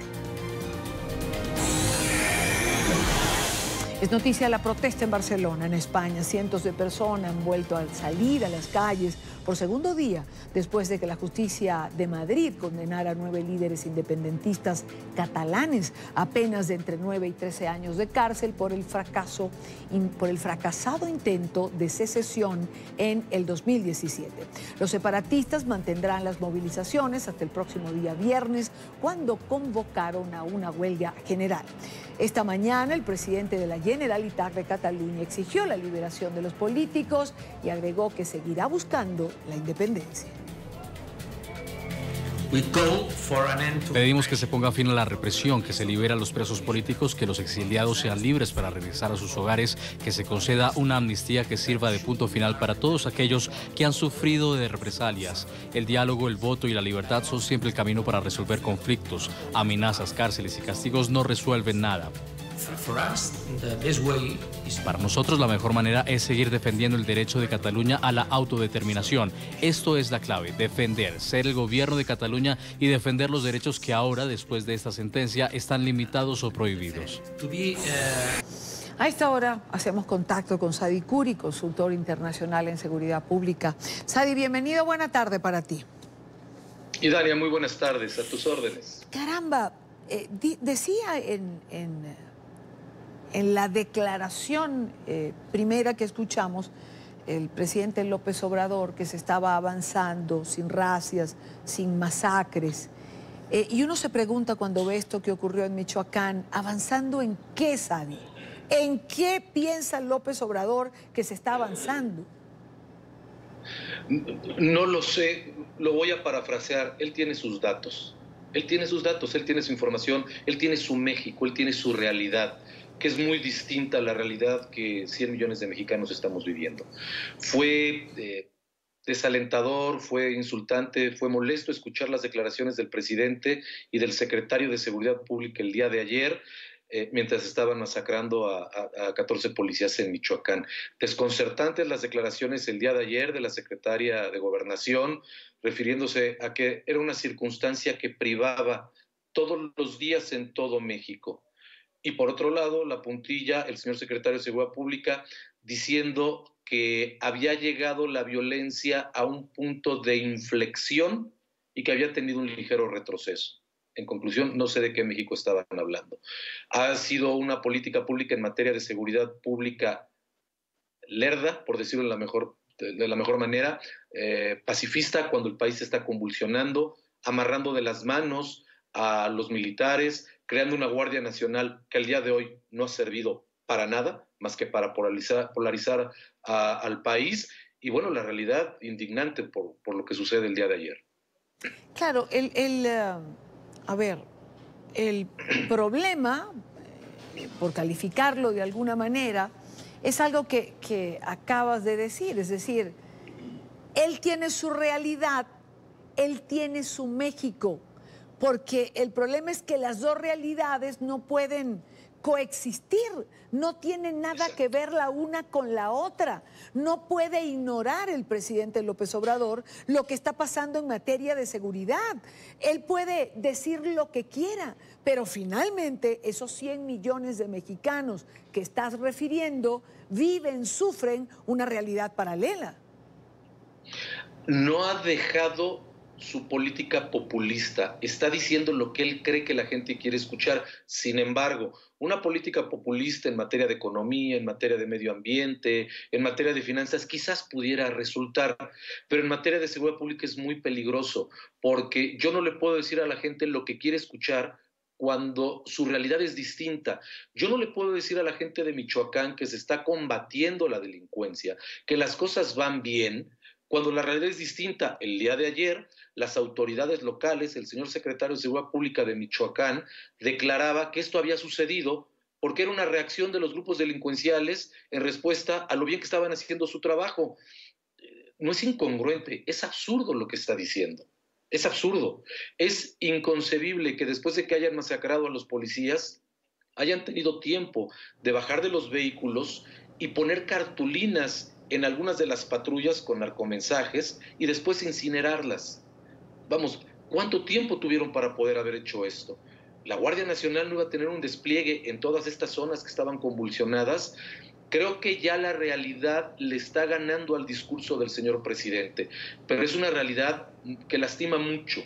Es noticia la protesta en Barcelona, en España. Cientos de personas han vuelto a salir a las calles por segundo día después de que la justicia de Madrid condenara a 9 líderes independentistas catalanes a penas de entre 9 y 13 años de cárcel por el fracasado intento de secesión en el 2017. Los separatistas mantendrán las movilizaciones hasta el próximo día viernes, cuando convocaron a una huelga general. Esta mañana el presidente de la Generalitat de Cataluña exigió la liberación de los políticos y agregó que seguirá buscando la independencia. Pedimos que se ponga fin a la represión, que se libere a los presos políticos, que los exiliados sean libres para regresar a sus hogares, que se conceda una amnistía que sirva de punto final para todos aquellos que han sufrido de represalias. El diálogo, el voto y la libertad son siempre el camino para resolver conflictos. Amenazas, cárceles y castigos no resuelven nada. Para nosotros la mejor manera es seguir defendiendo el derecho de Cataluña a la autodeterminación. Esto es la clave, defender, ser el gobierno de Cataluña y defender los derechos que ahora, después de esta sentencia, están limitados o prohibidos. A esta hora hacemos contacto con Sadi Curi, consultor internacional en seguridad pública. Sadi, bienvenido, buena tarde para ti. Y Dalia, muy buenas tardes, a tus órdenes. Caramba, decía en la declaración primera que escuchamos, el presidente López Obrador, que se estaba avanzando sin racias, sin masacres. Y uno se pregunta cuando ve esto que ocurrió en Michoacán, ¿avanzando en qué, Sadi? ¿En qué piensa López Obrador que se está avanzando? No lo sé, lo voy a parafrasear. Él tiene sus datos. Él tiene sus datos, él tiene su información, él tiene su México, él tiene su realidad, que es muy distinta a la realidad que 100 millones de mexicanos estamos viviendo. Fue desalentador, fue insultante, fue molesto escuchar las declaraciones del presidente y del secretario de Seguridad Pública el día de ayer, mientras estaban masacrando a 14 policías en Michoacán. Desconcertantes las declaraciones el día de ayer de la secretaria de Gobernación, refiriéndose a que era una circunstancia que privaba todos los días en todo México. Y por otro lado, la puntilla, el señor secretario de Seguridad Pública, diciendo que había llegado la violencia a un punto de inflexión y que había tenido un ligero retroceso. En conclusión, no sé de qué México estaban hablando. Ha sido una política pública en materia de seguridad pública lerda, por decirlo de la mejor manera, pacifista cuando el país se está convulsionando, amarrando de las manos a los militares, creando una Guardia Nacional que al día de hoy no ha servido para nada, más que para polarizar al país. Y bueno, la realidad indignante por lo que sucede el día de ayer. Claro, a ver, el problema, por calificarlo de alguna manera, es algo que acabas de decir, es decir, él tiene su realidad, él tiene su México, porque el problema es que las dos realidades no pueden coexistir, no tienen nada que ver la una con la otra. No puede ignorar el presidente López Obrador lo que está pasando en materia de seguridad. Él puede decir lo que quiera, pero finalmente esos 100 millones de mexicanos que estás refiriendo viven, sufren una realidad paralela. No ha dejado su política populista, está diciendo lo que él cree que la gente quiere escuchar. Sin embargo, una política populista en materia de economía, en materia de medio ambiente, en materia de finanzas, quizás pudiera resultar, pero en materia de seguridad pública es muy peligroso, porque yo no le puedo decir a la gente lo que quiere escuchar cuando su realidad es distinta. Yo no le puedo decir a la gente de Michoacán que se está combatiendo la delincuencia, que las cosas van bien, cuando la realidad es distinta. El día de ayer, las autoridades locales, el señor secretario de Seguridad Pública de Michoacán, declaraba que esto había sucedido porque era una reacción de los grupos delincuenciales en respuesta a lo bien que estaban haciendo su trabajo. No es incongruente, es absurdo lo que está diciendo. Es absurdo. Es inconcebible que después de que hayan masacrado a los policías, hayan tenido tiempo de bajar de los vehículos y poner cartulinas en algunas de las patrullas con narcomensajes y después incinerarlas. Vamos, ¿cuánto tiempo tuvieron para poder haber hecho esto? La Guardia Nacional no iba a tener un despliegue en todas estas zonas que estaban convulsionadas. Creo que ya la realidad le está ganando al discurso del señor presidente, pero es una realidad que lastima mucho.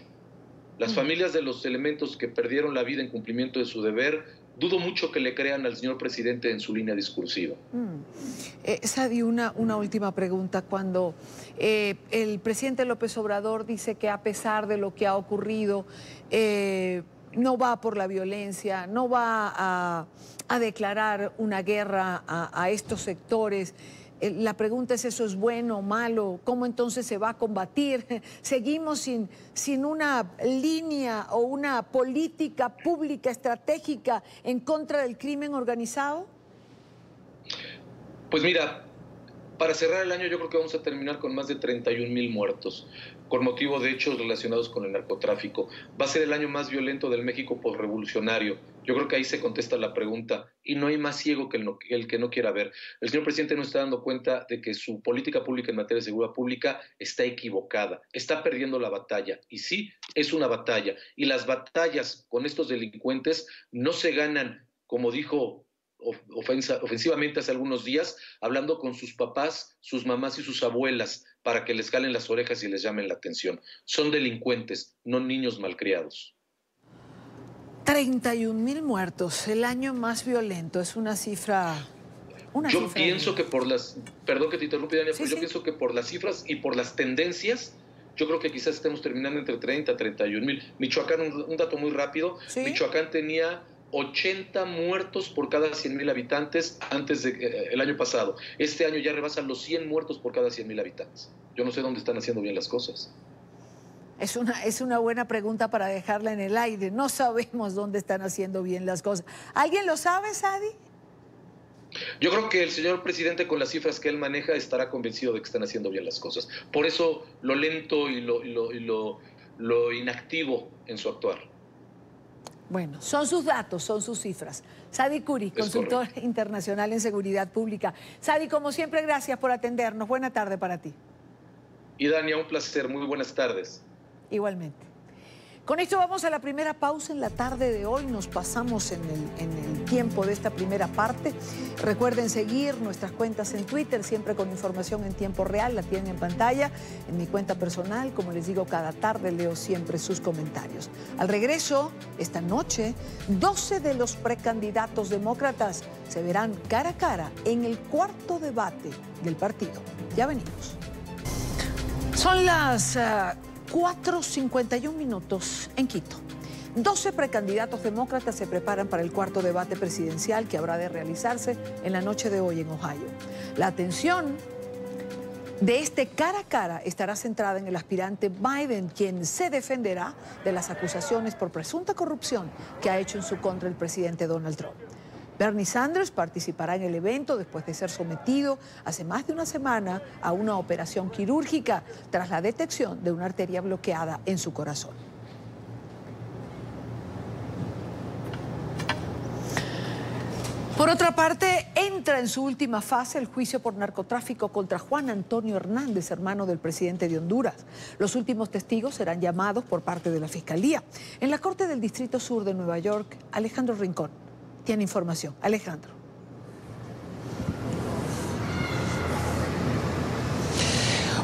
Las familias de los elementos que perdieron la vida en cumplimiento de su deber, dudo mucho que le crean al señor presidente en su línea discursiva. Sadi, una última pregunta. Cuando el presidente López Obrador dice que a pesar de lo que ha ocurrido, no va por la violencia, no va a declarar una guerra a estos sectores, La pregunta es, ¿eso es bueno o malo? ¿Cómo entonces se va a combatir? ¿Seguimos sin una línea o una política pública estratégica en contra del crimen organizado? Pues mira, para cerrar el año yo creo que vamos a terminar con más de 31,000 muertos, con motivo de hechos relacionados con el narcotráfico. Va a ser el año más violento del México postrevolucionario. Yo creo que ahí se contesta la pregunta, y no hay más ciego que el que no quiera ver. El señor presidente no está dando cuenta de que su política pública en materia de seguridad pública está equivocada, está perdiendo la batalla, y sí, es una batalla. Y las batallas con estos delincuentes no se ganan, como dijo ofensivamente hace algunos días, hablando con sus papás, sus mamás y sus abuelas para que les calen las orejas y les llamen la atención. Son delincuentes, no niños malcriados. 31,000 muertos, el año más violento, es una cifra... Yo pienso que por las... Perdón que te interrumpa, Dania, pero yo pienso que por las cifras y por las tendencias, yo creo que quizás estemos terminando entre 30 y 31,000. Michoacán, un dato muy rápido, ¿sí? Michoacán tenía 80 muertos por cada 100,000 habitantes el año pasado. Este año ya rebasan los 100 muertos por cada 100,000 habitantes. Yo no sé dónde están haciendo bien las cosas. Es una buena pregunta para dejarla en el aire. No sabemos dónde están haciendo bien las cosas. ¿Alguien lo sabe, Sadi? Yo creo que el señor presidente, con las cifras que él maneja, estará convencido de que están haciendo bien las cosas. Por eso lo lento y lo inactivo en su actuar. Bueno, son sus datos, son sus cifras. Sadi Curi, consultor internacional en seguridad pública. Sadi, como siempre, gracias por atendernos. Buena tarde para ti. Y Dania, un placer. Muy buenas tardes. Igualmente. Con esto vamos a la primera pausa en la tarde de hoy. Nos pasamos en el tiempo de esta primera parte. Recuerden seguir nuestras cuentas en Twitter, siempre con información en tiempo real. La tienen en pantalla. En mi cuenta personal, como les digo, cada tarde leo siempre sus comentarios. Al regreso, esta noche, 12 de los precandidatos demócratas se verán cara a cara en el cuarto debate del partido. Ya venimos. Son las 4:51 minutos en Quito. 12 precandidatos demócratas se preparan para el cuarto debate presidencial que habrá de realizarse en la noche de hoy en Ohio. La atención de este cara a cara estará centrada en el aspirante Biden, quien se defenderá de las acusaciones por presunta corrupción que ha hecho en su contra el presidente Donald Trump. Bernie Sanders participará en el evento después de ser sometido hace más de una semana a una operación quirúrgica tras la detección de una arteria bloqueada en su corazón. Por otra parte, entra en su última fase el juicio por narcotráfico contra Juan Antonio Hernández, hermano del presidente de Honduras. Los últimos testigos serán llamados por parte de la Fiscalía. En la Corte del Distrito Sur de Nueva York, Alejandro Rincón tiene información. Alejandro.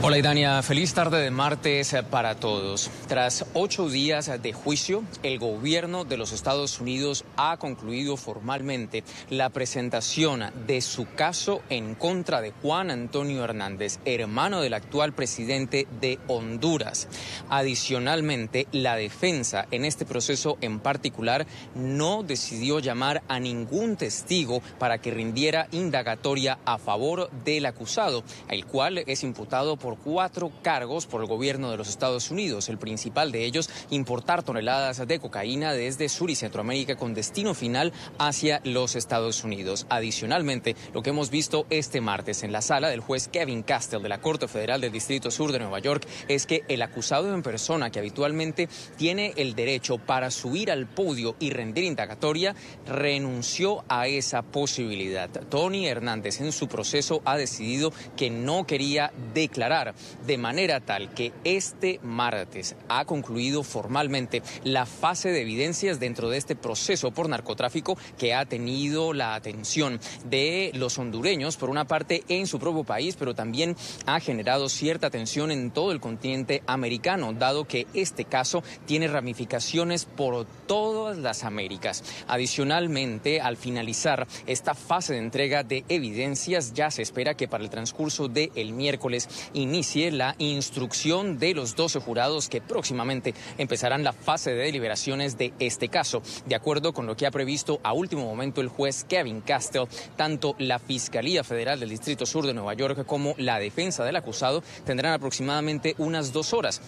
Hola, Idania. Feliz tarde de martes para todos. Tras 8 días de juicio, el gobierno de los Estados Unidos ha concluido formalmente la presentación de su caso en contra de Juan Antonio Hernández, hermano del actual presidente de Honduras. Adicionalmente, la defensa en este proceso en particular no decidió llamar a ningún testigo para que rindiera indagatoria a favor del acusado, el cual es imputado por 4 cargos por el gobierno de los Estados Unidos. El principal de ellos, importar toneladas de cocaína desde Sur y Centroamérica con destino final hacia los Estados Unidos. Adicionalmente, lo que hemos visto este martes en la sala del juez Kevin Castell de la Corte Federal del Distrito Sur de Nueva York es que el acusado en persona, que habitualmente tiene el derecho para subir al podio y rendir indagatoria, renunció a esa posibilidad. Tony Hernández en su proceso ha decidido que no quería declarar, de manera tal que este martes ha concluido formalmente la fase de evidencias dentro de este proceso por narcotráfico que ha tenido la atención de los hondureños, por una parte en su propio país, pero también ha generado cierta tensión en todo el continente americano, dado que este caso tiene ramificaciones por todas las Américas. Adicionalmente, al finalizar esta fase de entrega de evidencias, ya se espera que para el transcurso del miércoles inicie inicie la instrucción de los 12 jurados que próximamente empezarán la fase de deliberaciones de este caso. De acuerdo con lo que ha previsto a último momento el juez Kevin Castell, tanto la Fiscalía Federal del Distrito Sur de Nueva York como la defensa del acusado tendrán aproximadamente unas 2 horas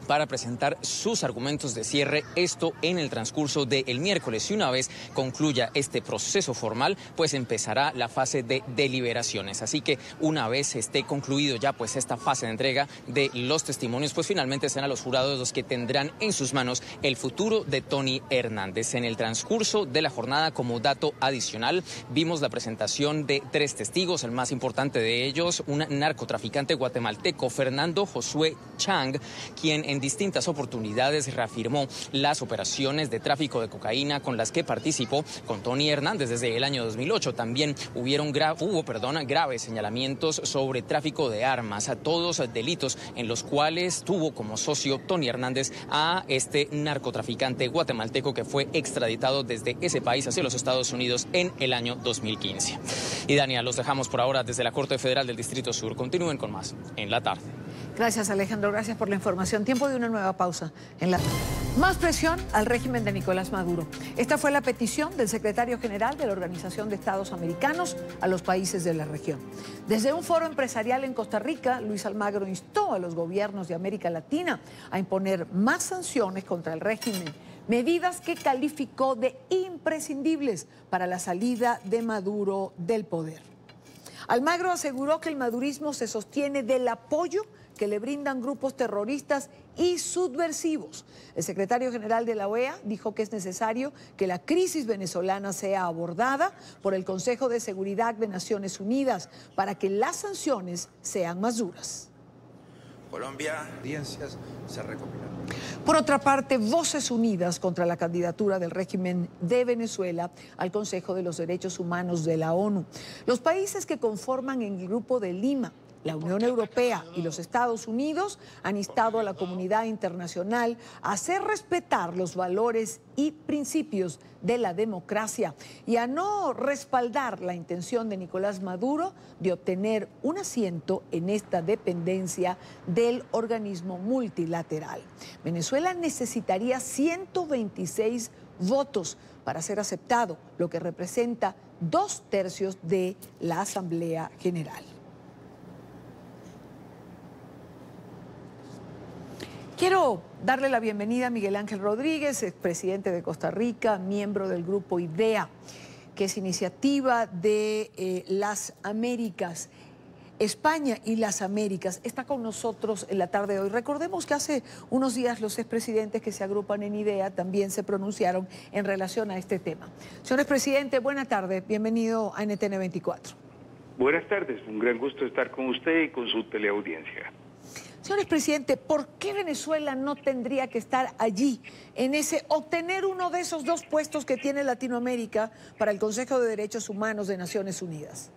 para presentar sus argumentos de cierre, esto en el transcurso del miércoles. Y una vez concluya este proceso formal, pues empezará la fase de deliberaciones. Así que una vez esté concluido ya pues esta fase de entrega de los testimonios, pues finalmente serán los jurados los que tendrán en sus manos el futuro de Tony Hernández. En el transcurso de la jornada, como dato adicional, vimos la presentación de 3 testigos, el más importante de ellos, un narcotraficante guatemalteco, Fernando Josué Chang, quien en distintas oportunidades reafirmó las operaciones de tráfico de cocaína con las que participó con Tony Hernández desde el año 2008. También hubo graves señalamientos sobre tráfico de armas, a todos delitos en los cuales tuvo como socio Tony Hernández a este narcotraficante guatemalteco que fue extraditado desde ese país hacia los Estados Unidos en el año 2015. Y Dania, los dejamos por ahora desde la Corte Federal del Distrito Sur. Continúen con más en la tarde. Gracias, Alejandro. Gracias por la información. Tiempo de una nueva pausa. Más presión al régimen de Nicolás Maduro. Esta fue la petición del secretario general de la Organización de Estados Americanos a los países de la región. Desde un foro empresarial en Costa Rica, Luis Almagro instó a los gobiernos de América Latina a imponer más sanciones contra el régimen, medidas que calificó de imprescindibles para la salida de Maduro del poder. Almagro aseguró que el madurismo se sostiene del apoyo que le brindan grupos terroristas y subversivos. El secretario general de la OEA dijo que es necesario que la crisis venezolana sea abordada por el Consejo de Seguridad de Naciones Unidas para que las sanciones sean más duras. Colombia, audiencias se recopilan. Por otra parte, voces unidas contra la candidatura del régimen de Venezuela al Consejo de los Derechos Humanos de la ONU. Los países que conforman el Grupo de Lima, la Unión Europea y los Estados Unidos han instado a la comunidad internacional a hacer respetar los valores y principios de la democracia y a no respaldar la intención de Nicolás Maduro de obtener un asiento en esta dependencia del organismo multilateral. Venezuela necesitaría 126 votos para ser aceptado, lo que representa 2/3 de la Asamblea General. Quiero darle la bienvenida a Miguel Ángel Rodríguez, expresidente de Costa Rica, miembro del grupo IDEA, que es iniciativa de las Américas, España y las Américas. Está con nosotros en la tarde de hoy. Recordemos que hace unos días los expresidentes que se agrupan en IDEA también se pronunciaron en relación a este tema. Señor expresidente, buena tarde, bienvenido a NTN 24. Buenas tardes, un gran gusto estar con usted y con su teleaudiencia. Señor presidente, ¿por qué Venezuela no tendría que estar allí, obtener uno de esos 2 puestos que tiene Latinoamérica para el Consejo de Derechos Humanos de Naciones Unidas?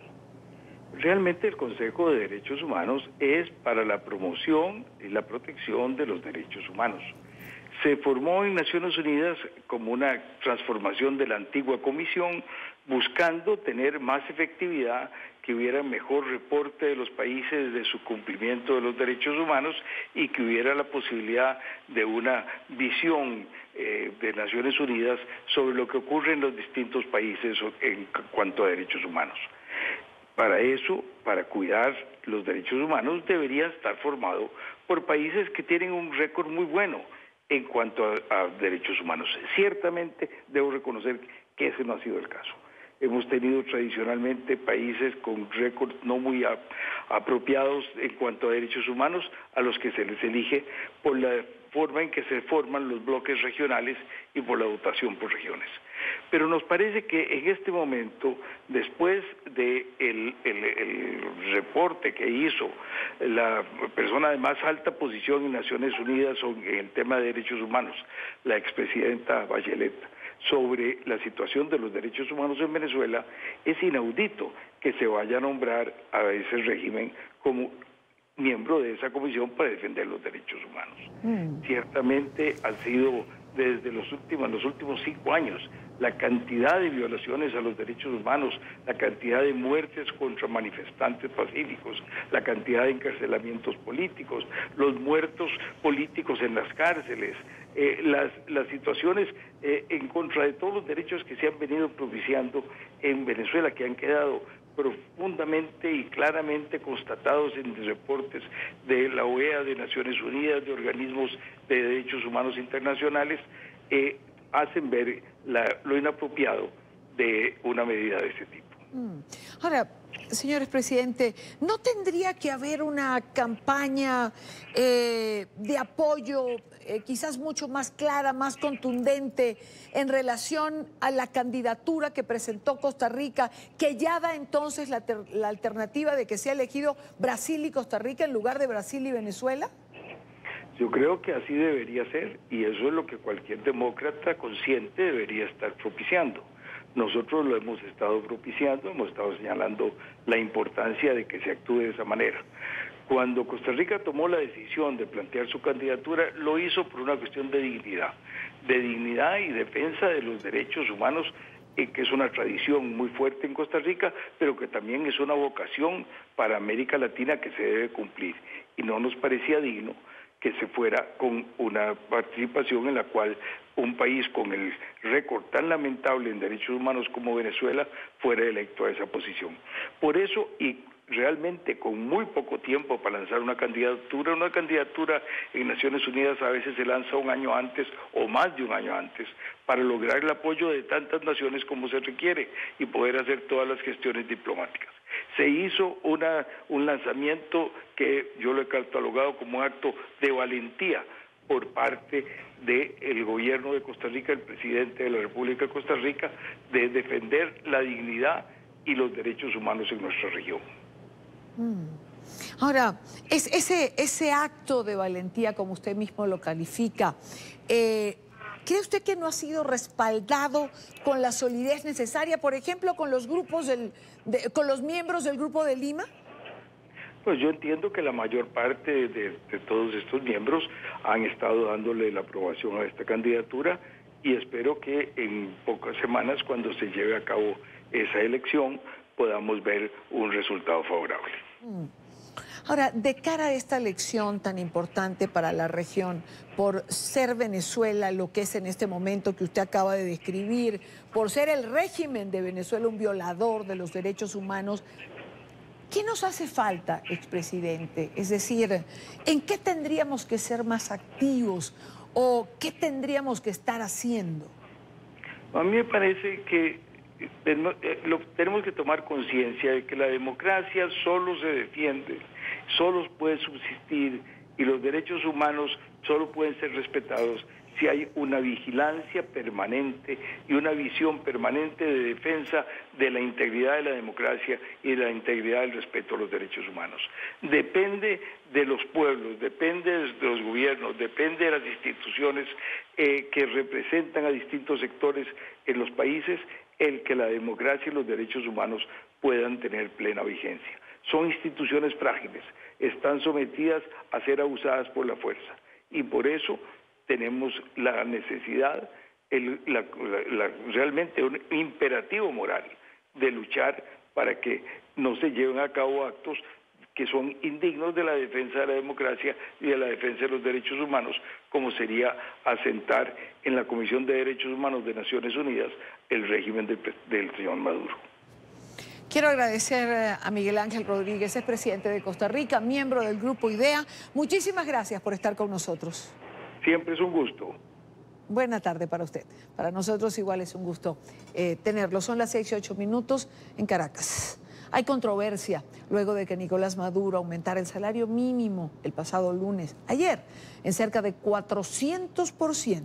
Realmente el Consejo de Derechos Humanos es para la promoción y la protección de los derechos humanos. Se formó en Naciones Unidas como una transformación de la antigua comisión, buscando tener más efectividad, que hubiera mejor reporte de los países de su cumplimiento de los derechos humanos y que hubiera la posibilidad de una visión de Naciones Unidas sobre lo que ocurre en los distintos países en cuanto a derechos humanos. Para eso, para cuidar los derechos humanos, debería estar formado por países que tienen un récord muy bueno en cuanto a derechos humanos. Ciertamente debo reconocer que ese no ha sido el caso. Hemos tenido tradicionalmente países con récords no muy apropiados en cuanto a derechos humanos, a los que se les elige por la forma en que se forman los bloques regionales y por la dotación por regiones. Pero nos parece que en este momento, después del reporte que hizo la persona de más alta posición en Naciones Unidas en el tema de derechos humanos, la expresidenta Bachelet, sobre la situación de los derechos humanos en Venezuela, es inaudito que se vaya a nombrar a ese régimen como miembro de esa comisión para defender los derechos humanos. Ciertamente han sido desde los últimos 5 años, la cantidad de violaciones a los derechos humanos, la cantidad de muertes contra manifestantes pacíficos, la cantidad de encarcelamientos políticos, los muertos políticos en las cárceles, las situaciones en contra de todos los derechos que se han venido propiciando en Venezuela, que han quedado profundamente y claramente constatados en reportes de la OEA, de Naciones Unidas, de organismos de derechos humanos internacionales, hacen ver lo inapropiado de una medida de ese tipo. Ahora, señor expresidente, ¿no tendría que haber una campaña de apoyo quizás mucho más clara, más contundente en relación a la candidatura que presentó Costa Rica, que ya da entonces la alternativa de que sea elegido Brasil y Costa Rica en lugar de Brasil y Venezuela? Yo creo que así debería ser, y eso es lo que cualquier demócrata consciente debería estar propiciando. Nosotros lo hemos estado propiciando, hemos estado señalando la importancia de que se actúe de esa manera. Cuando Costa Rica tomó la decisión de plantear su candidatura, lo hizo por una cuestión de dignidad y defensa de los derechos humanos, que es una tradición muy fuerte en Costa Rica, pero que también es una vocación para América Latina que se debe cumplir. Y no nos parecía digno que se fuera con una participación en la cual un país con el récord tan lamentable en derechos humanos como Venezuela fuera electo a esa posición. Por eso, y realmente con muy poco tiempo para lanzar una candidatura en Naciones Unidas a veces se lanza un año antes o más de un año antes para lograr el apoyo de tantas naciones como se requiere y poder hacer todas las gestiones diplomáticas. Se hizo un lanzamiento que yo lo he catalogado como un acto de valentía por parte del gobierno de Costa Rica, el presidente de la República de Costa Rica, de defender la dignidad y los derechos humanos en nuestra región. Ahora, ese acto de valentía, como usted mismo lo califica, ¿cree usted que no ha sido respaldado con la solidez necesaria, por ejemplo, con los grupos con los miembros del Grupo de Lima? Pues yo entiendo que la mayor parte de todos estos miembros han estado dándole la aprobación a esta candidatura y espero que en pocas semanas, cuando se lleve a cabo esa elección, podamos ver un resultado favorable. Ahora, de cara a esta elección tan importante para la región, por ser Venezuela lo que es en este momento que usted acaba de describir, por ser el régimen de Venezuela un violador de los derechos humanos, ¿qué nos hace falta, expresidente? Es decir, ¿en qué tendríamos que ser más activos o qué tendríamos que estar haciendo? A mí me parece que tenemos que tomar conciencia de que la democracia solo se defiende, solo puede subsistir y los derechos humanos solo pueden ser respetados si hay una vigilancia permanente y una visión permanente de defensa de la integridad de la democracia y de la integridad del respeto a los derechos humanos. Depende de los pueblos, depende de los gobiernos, depende de las instituciones que representan a distintos sectores en los países, el que la democracia y los derechos humanos puedan tener plena vigencia. Son instituciones frágiles, están sometidas a ser abusadas por la fuerza y por eso tenemos la necesidad, realmente un imperativo moral de luchar para que no se lleven a cabo actos que son indignos de la defensa de la democracia y de la defensa de los derechos humanos, como sería asentar en la Comisión de Derechos Humanos de Naciones Unidas el régimen del señor Maduro. Quiero agradecer a Miguel Ángel Rodríguez, es presidente de Costa Rica, miembro del Grupo IDEA. Muchísimas gracias por estar con nosotros. Siempre es un gusto. Buena tarde para usted. Para nosotros igual es un gusto tenerlo. Son las 6:08 en Caracas. Hay controversia luego de que Nicolás Maduro aumentara el salario mínimo el pasado lunes, ayer, en cerca de 400%.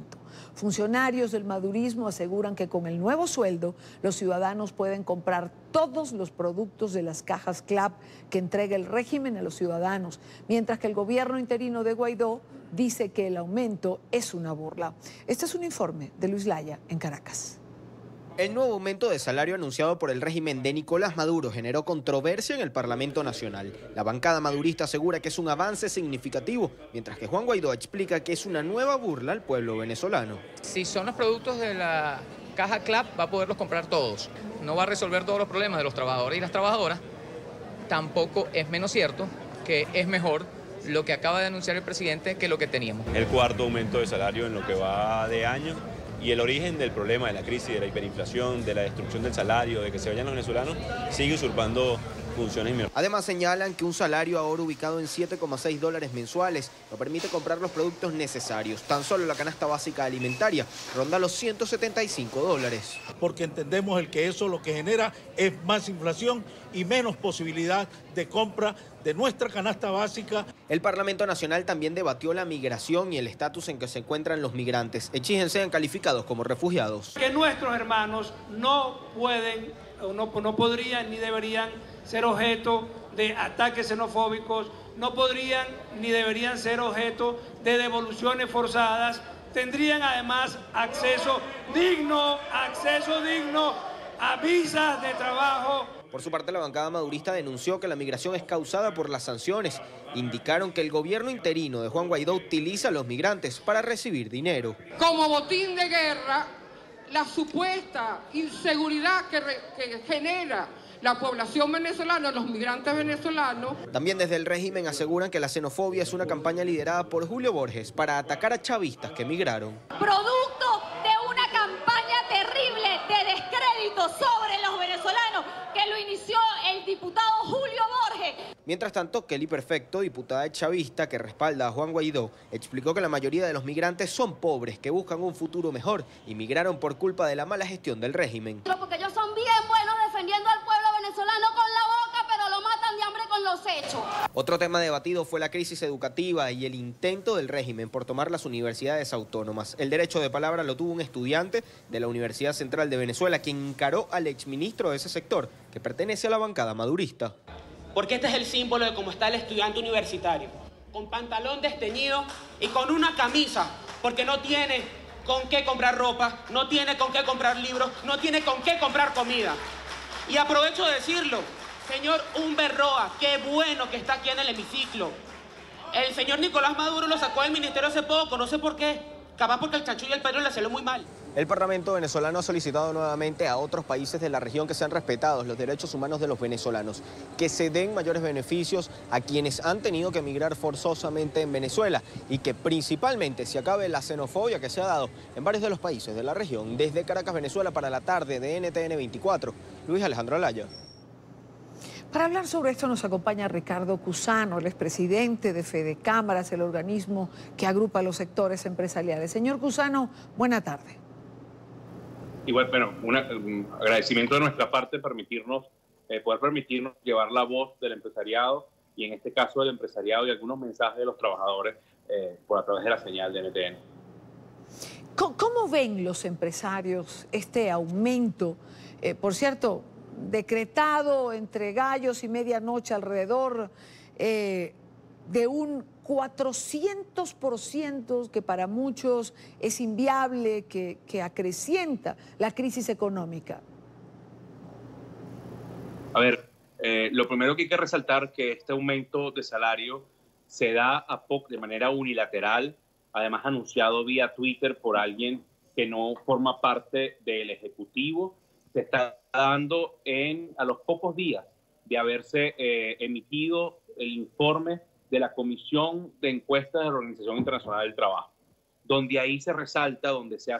Funcionarios del madurismo aseguran que con el nuevo sueldo los ciudadanos pueden comprar todos los productos de las cajas CLAP que entrega el régimen a los ciudadanos, mientras que el gobierno interino de Guaidó dice que el aumento es una burla. Este es un informe de Luis Laya en Caracas. El nuevo aumento de salario anunciado por el régimen de Nicolás Maduro generó controversia en el Parlamento Nacional. La bancada madurista asegura que es un avance significativo, mientras que Juan Guaidó explica que es una nueva burla al pueblo venezolano. Si son los productos de la caja CLAP, va a poderlos comprar todos. No va a resolver todos los problemas de los trabajadores y las trabajadoras. Tampoco es menos cierto que es mejor lo que acaba de anunciar el presidente que lo que teníamos. El cuarto aumento de salario en lo que va de año. Y el origen del problema de la crisis, de la hiperinflación, de la destrucción del salario, de que se vayan los venezolanos, sigue usurpando funciones. Además señalan que un salario ahora ubicado en $7,6 mensuales no permite comprar los productos necesarios. Tan solo la canasta básica alimentaria ronda los $175. Porque entendemos que eso lo que genera es más inflación y menos posibilidad de compra de nuestra canasta básica. El Parlamento Nacional también debatió la migración y el estatus en que se encuentran los migrantes. Exigen sean calificados como refugiados. Que nuestros hermanos no pueden, no podrían ni deberían ser objeto de ataques xenofóbicos, no podrían ni deberían ser objeto de devoluciones forzadas, tendrían además acceso digno a visas de trabajo. Por su parte, la bancada madurista denunció que la migración es causada por las sanciones. Indicaron que el gobierno interino de Juan Guaidó utiliza a los migrantes para recibir dinero. Como botín de guerra, la supuesta inseguridad que genera la población venezolana, los migrantes venezolanos. También desde el régimen aseguran que la xenofobia es una campaña liderada por Julio Borges para atacar a chavistas que migraron. Producto de una campaña terrible de descrédito sobre los venezolanos que lo inició el diputado Julio Borges. Mientras tanto, Kelly Perfecto, diputada chavista que respalda a Juan Guaidó, explicó que la mayoría de los migrantes son pobres, que buscan un futuro mejor y migraron por culpa de la mala gestión del régimen. Porque ellos son bien buenos defendiendo al pueblo venezolano con la boca, pero lo matan de hambre con los hechos. Otro tema debatido fue la crisis educativa y el intento del régimen por tomar las universidades autónomas. El derecho de palabra lo tuvo un estudiante de la Universidad Central de Venezuela, quien encaró al exministro de ese sector, que pertenece a la bancada madurista. Porque este es el símbolo de cómo está el estudiante universitario, con pantalón desteñido y con una camisa, porque no tiene con qué comprar ropa, no tiene con qué comprar libros, no tiene con qué comprar comida. Y aprovecho de decirlo, señor Humber Roa, qué bueno que está aquí en el hemiciclo. El señor Nicolás Maduro lo sacó del ministerio hace poco, no sé por qué, capaz porque el Chanchullo y el Pedro le salió muy mal. El Parlamento venezolano ha solicitado nuevamente a otros países de la región que sean respetados los derechos humanos de los venezolanos, que se den mayores beneficios a quienes han tenido que emigrar forzosamente en Venezuela y que principalmente se acabe la xenofobia que se ha dado en varios de los países de la región. Desde Caracas, Venezuela, para la tarde de NTN 24, Luis Alejandro Alaya. Para hablar sobre esto nos acompaña Ricardo Cusano, el expresidente de Fedecámaras, el organismo que agrupa a los sectores empresariales. Señor Cusano, buena tarde. Igual, bueno, un agradecimiento de nuestra parte poder permitirnos llevar la voz del empresariado y en este caso del empresariado y algunos mensajes de los trabajadores a través de la señal de NTN. ¿Cómo ven los empresarios este aumento? Por cierto, decretado entre gallos y medianoche alrededor de un 400% que para muchos es inviable, que acrecienta la crisis económica. A ver, lo primero que hay que resaltar que este aumento de salario se da de manera unilateral, además anunciado vía Twitter por alguien que no forma parte del Ejecutivo. Se está dando a los pocos días de haberse emitido el informe de la Comisión de Encuestas de la Organización Internacional del Trabajo, donde ahí se resalta, donde se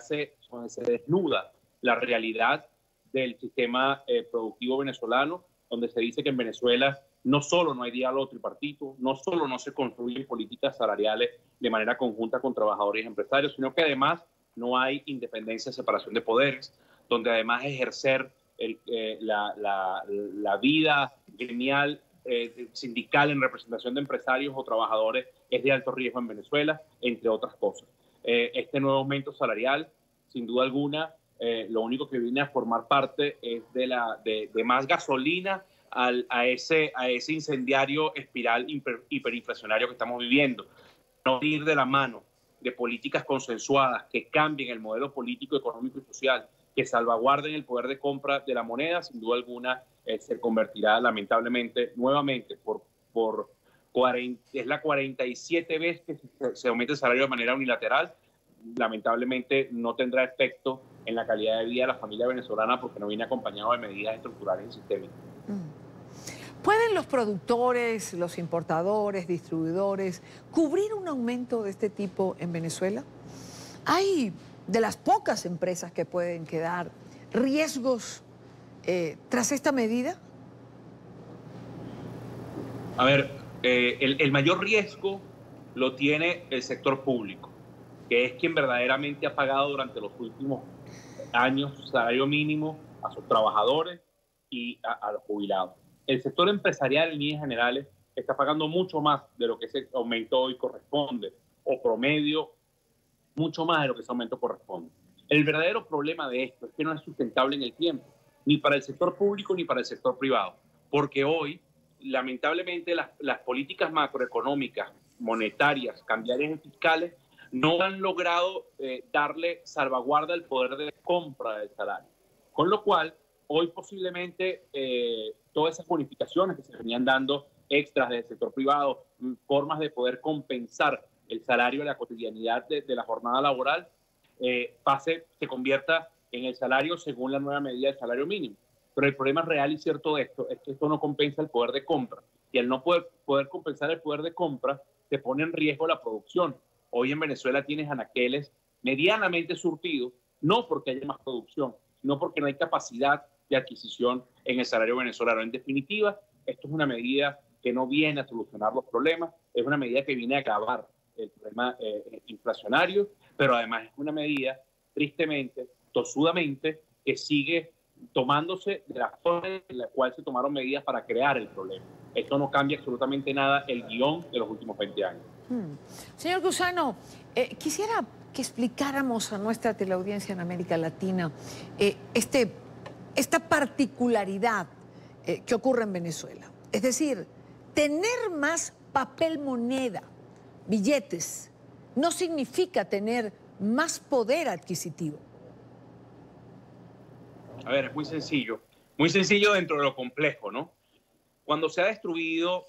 desnuda la realidad del sistema productivo venezolano, donde se dice que en Venezuela no solo no hay diálogo tripartito, no solo no se construyen políticas salariales de manera conjunta con trabajadores y empresarios, sino que además no hay independencia, separación de poderes, donde además ejercer la vida gremial, sindical en representación de empresarios o trabajadores es de alto riesgo en Venezuela, entre otras cosas. Este nuevo aumento salarial, sin duda alguna, lo único que viene a formar parte es de más gasolina a ese incendiario espiral hiperinflacionario que estamos viviendo. No ir de la mano de políticas consensuadas que cambien el modelo político, económico y social que salvaguarden el poder de compra de la moneda. Sin duda alguna, se convertirá lamentablemente nuevamente es la 47 vez que se aumenta el salario de manera unilateral. Lamentablemente no tendrá efecto en la calidad de vida de la familia venezolana porque no viene acompañado de medidas estructurales y sistémicas. ¿Pueden los productores, los importadores, distribuidores cubrir un aumento de este tipo en Venezuela? Hay de las pocas empresas que pueden quedar riesgos tras esta medida. A ver, el mayor riesgo lo tiene el sector público, que es quien verdaderamente ha pagado durante los últimos años su salario mínimo a sus trabajadores y a los jubilados. El sector empresarial en líneas generales está pagando mucho más de lo que ese aumento hoy corresponde, o promedio, mucho más de lo que ese aumento corresponde. El verdadero problema de esto es que no es sustentable en el tiempo, ni para el sector público ni para el sector privado, porque hoy, lamentablemente, las políticas macroeconómicas, monetarias, cambiarias y fiscales no han logrado darle salvaguarda al poder de compra del salario. Con lo cual, hoy posiblemente todas esas bonificaciones que se venían dando extras del sector privado, formas de poder compensar el salario de la cotidianidad de la jornada laboral, se convierta en el salario según la nueva medida del salario mínimo. Pero el problema real y cierto de esto es que esto no compensa el poder de compra. Y al no poder compensar el poder de compra, se pone en riesgo la producción. Hoy en Venezuela tienes anaqueles medianamente surtidos, no porque haya más producción, sino porque no hay capacidad de adquisición en el salario venezolano. En definitiva, esto es una medida que no viene a solucionar los problemas, es una medida que viene a acabar el problema inflacionario, pero además es una medida, tristemente, tosudamente, que sigue tomándose de la forma en la cual se tomaron medidas para crear el problema. Esto no cambia absolutamente nada el guión de los últimos 20 años. Señor Gusano, quisiera que explicáramos a nuestra teleaudiencia en América Latina esta particularidad que ocurre en Venezuela. Es decir, tener más papel moneda, billetes, no significa tener más poder adquisitivo. A ver, es muy sencillo dentro de lo complejo, ¿no? Cuando se ha destruido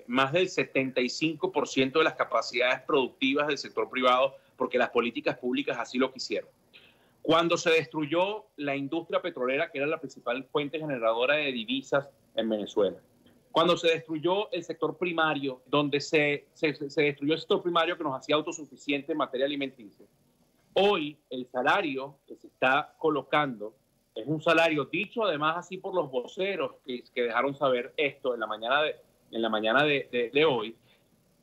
más del 75% de las capacidades productivas del sector privado, porque las políticas públicas así lo quisieron. Cuando se destruyó la industria petrolera, que era la principal fuente generadora de divisas en Venezuela. Cuando se destruyó el sector primario, donde se destruyó el sector primario que nos hacía autosuficiente en materia alimenticia. Hoy el salario que se está colocando es un salario dicho además así por los voceros que dejaron saber esto en la mañana de hoy.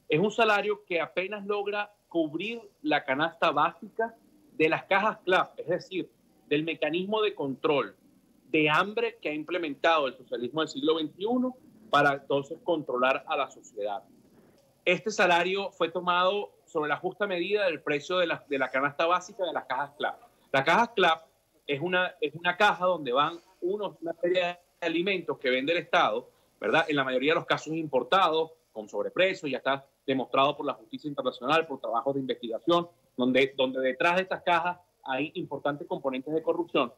Es un salario que apenas logra cubrir la canasta básica de las cajas CLAP, es decir, del mecanismo de control de hambre que ha implementado el socialismo del siglo XXI para entonces controlar a la sociedad. Este salario fue tomado sobre la justa medida del precio de la canasta básica de las cajas CLAP. La caja CLAP es una caja donde van una serie de alimentos que vende el Estado, ¿verdad? En la mayoría de los casos importados, con sobreprecio, ya está demostrado por la justicia internacional, por trabajos de investigación, donde detrás de estas cajas hay importantes componentes de corrupción,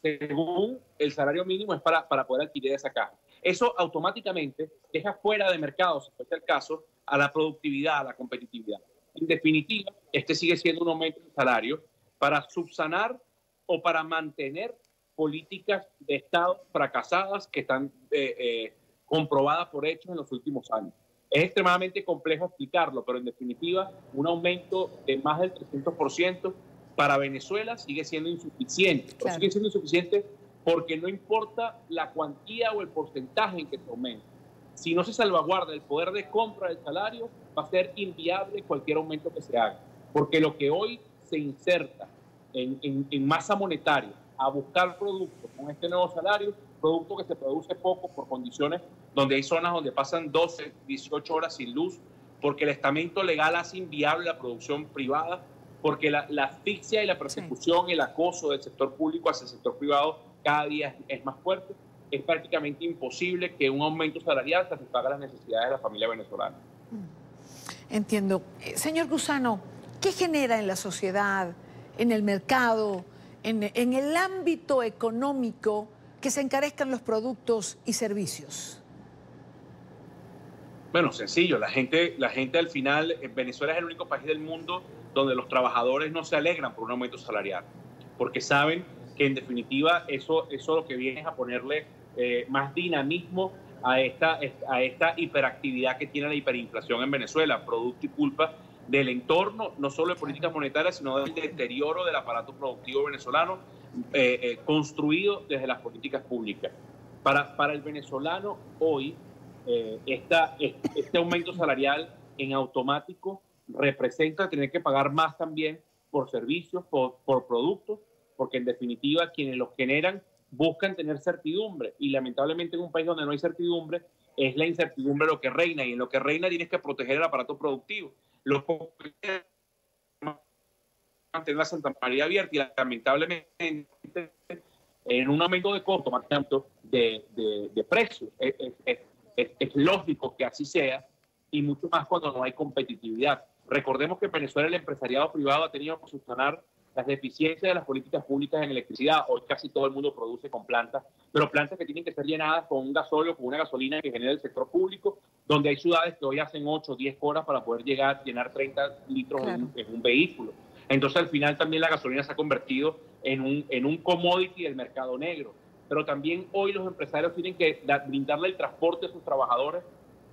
según el salario mínimo es para poder adquirir esa caja. Eso automáticamente deja fuera de mercado, si fuese el caso, a la productividad, a la competitividad. En definitiva, este sigue siendo un aumento de salario para subsanar o para mantener políticas de Estado fracasadas que están comprobadas por hechos en los últimos años. Es extremadamente complejo explicarlo, pero en definitiva, un aumento de más del 300% para Venezuela sigue siendo insuficiente. Claro. Sigue siendo insuficiente porque no importa la cuantía o el porcentaje en que se aumente. Si no se salvaguarda el poder de compra del salario, va a ser inviable cualquier aumento que se haga. Porque lo que hoy se inserta en masa monetaria a buscar productos con este nuevo salario, producto que se produce poco por condiciones donde hay zonas donde pasan 12, 18 horas sin luz, porque el estamento legal hace inviable la producción privada, porque la asfixia y la persecución, el acoso del sector público hacia el sector privado cada día es más fuerte. Es prácticamente imposible que un aumento salarial satisfaga las necesidades de la familia venezolana. Entiendo. Señor Gusano, ¿qué genera en la sociedad en el mercado, en el ámbito económico, que se encarezcan los productos y servicios? Bueno, sencillo, la gente al final, Venezuela es el único país del mundo donde los trabajadores no se alegran por un aumento salarial, porque saben que en definitiva eso lo que viene es a ponerle más dinamismo a esta hiperactividad que tiene la hiperinflación en Venezuela, producto y culpa del entorno, no solo de políticas monetarias, sino del deterioro del aparato productivo venezolano construido desde las políticas públicas. Para el venezolano hoy, este aumento salarial en automático representa tener que pagar más también por servicios, por productos, porque en definitiva quienes los generan buscan tener certidumbre, y lamentablemente en un país donde no hay certidumbre es la incertidumbre lo que reina, y en lo que reina tienes que proteger el aparato productivo. Los mantener la Santa María abierta, y lamentablemente en un aumento de costo, más tanto de precios, es lógico que así sea, y mucho más cuando no hay competitividad. Recordemos que en Venezuela el empresariado privado ha tenido que solucionar las deficiencias de las políticas públicas en electricidad. Hoy casi todo el mundo produce con plantas, pero plantas que tienen que ser llenadas con un gasóleo, con una gasolina que genera el sector público, donde hay ciudades que hoy hacen 8 o 10 horas para poder llenar 30 litros en un vehículo. Entonces al final también la gasolina se ha convertido en un commodity del mercado negro. Pero también hoy los empresarios tienen que brindarle el transporte a sus trabajadores,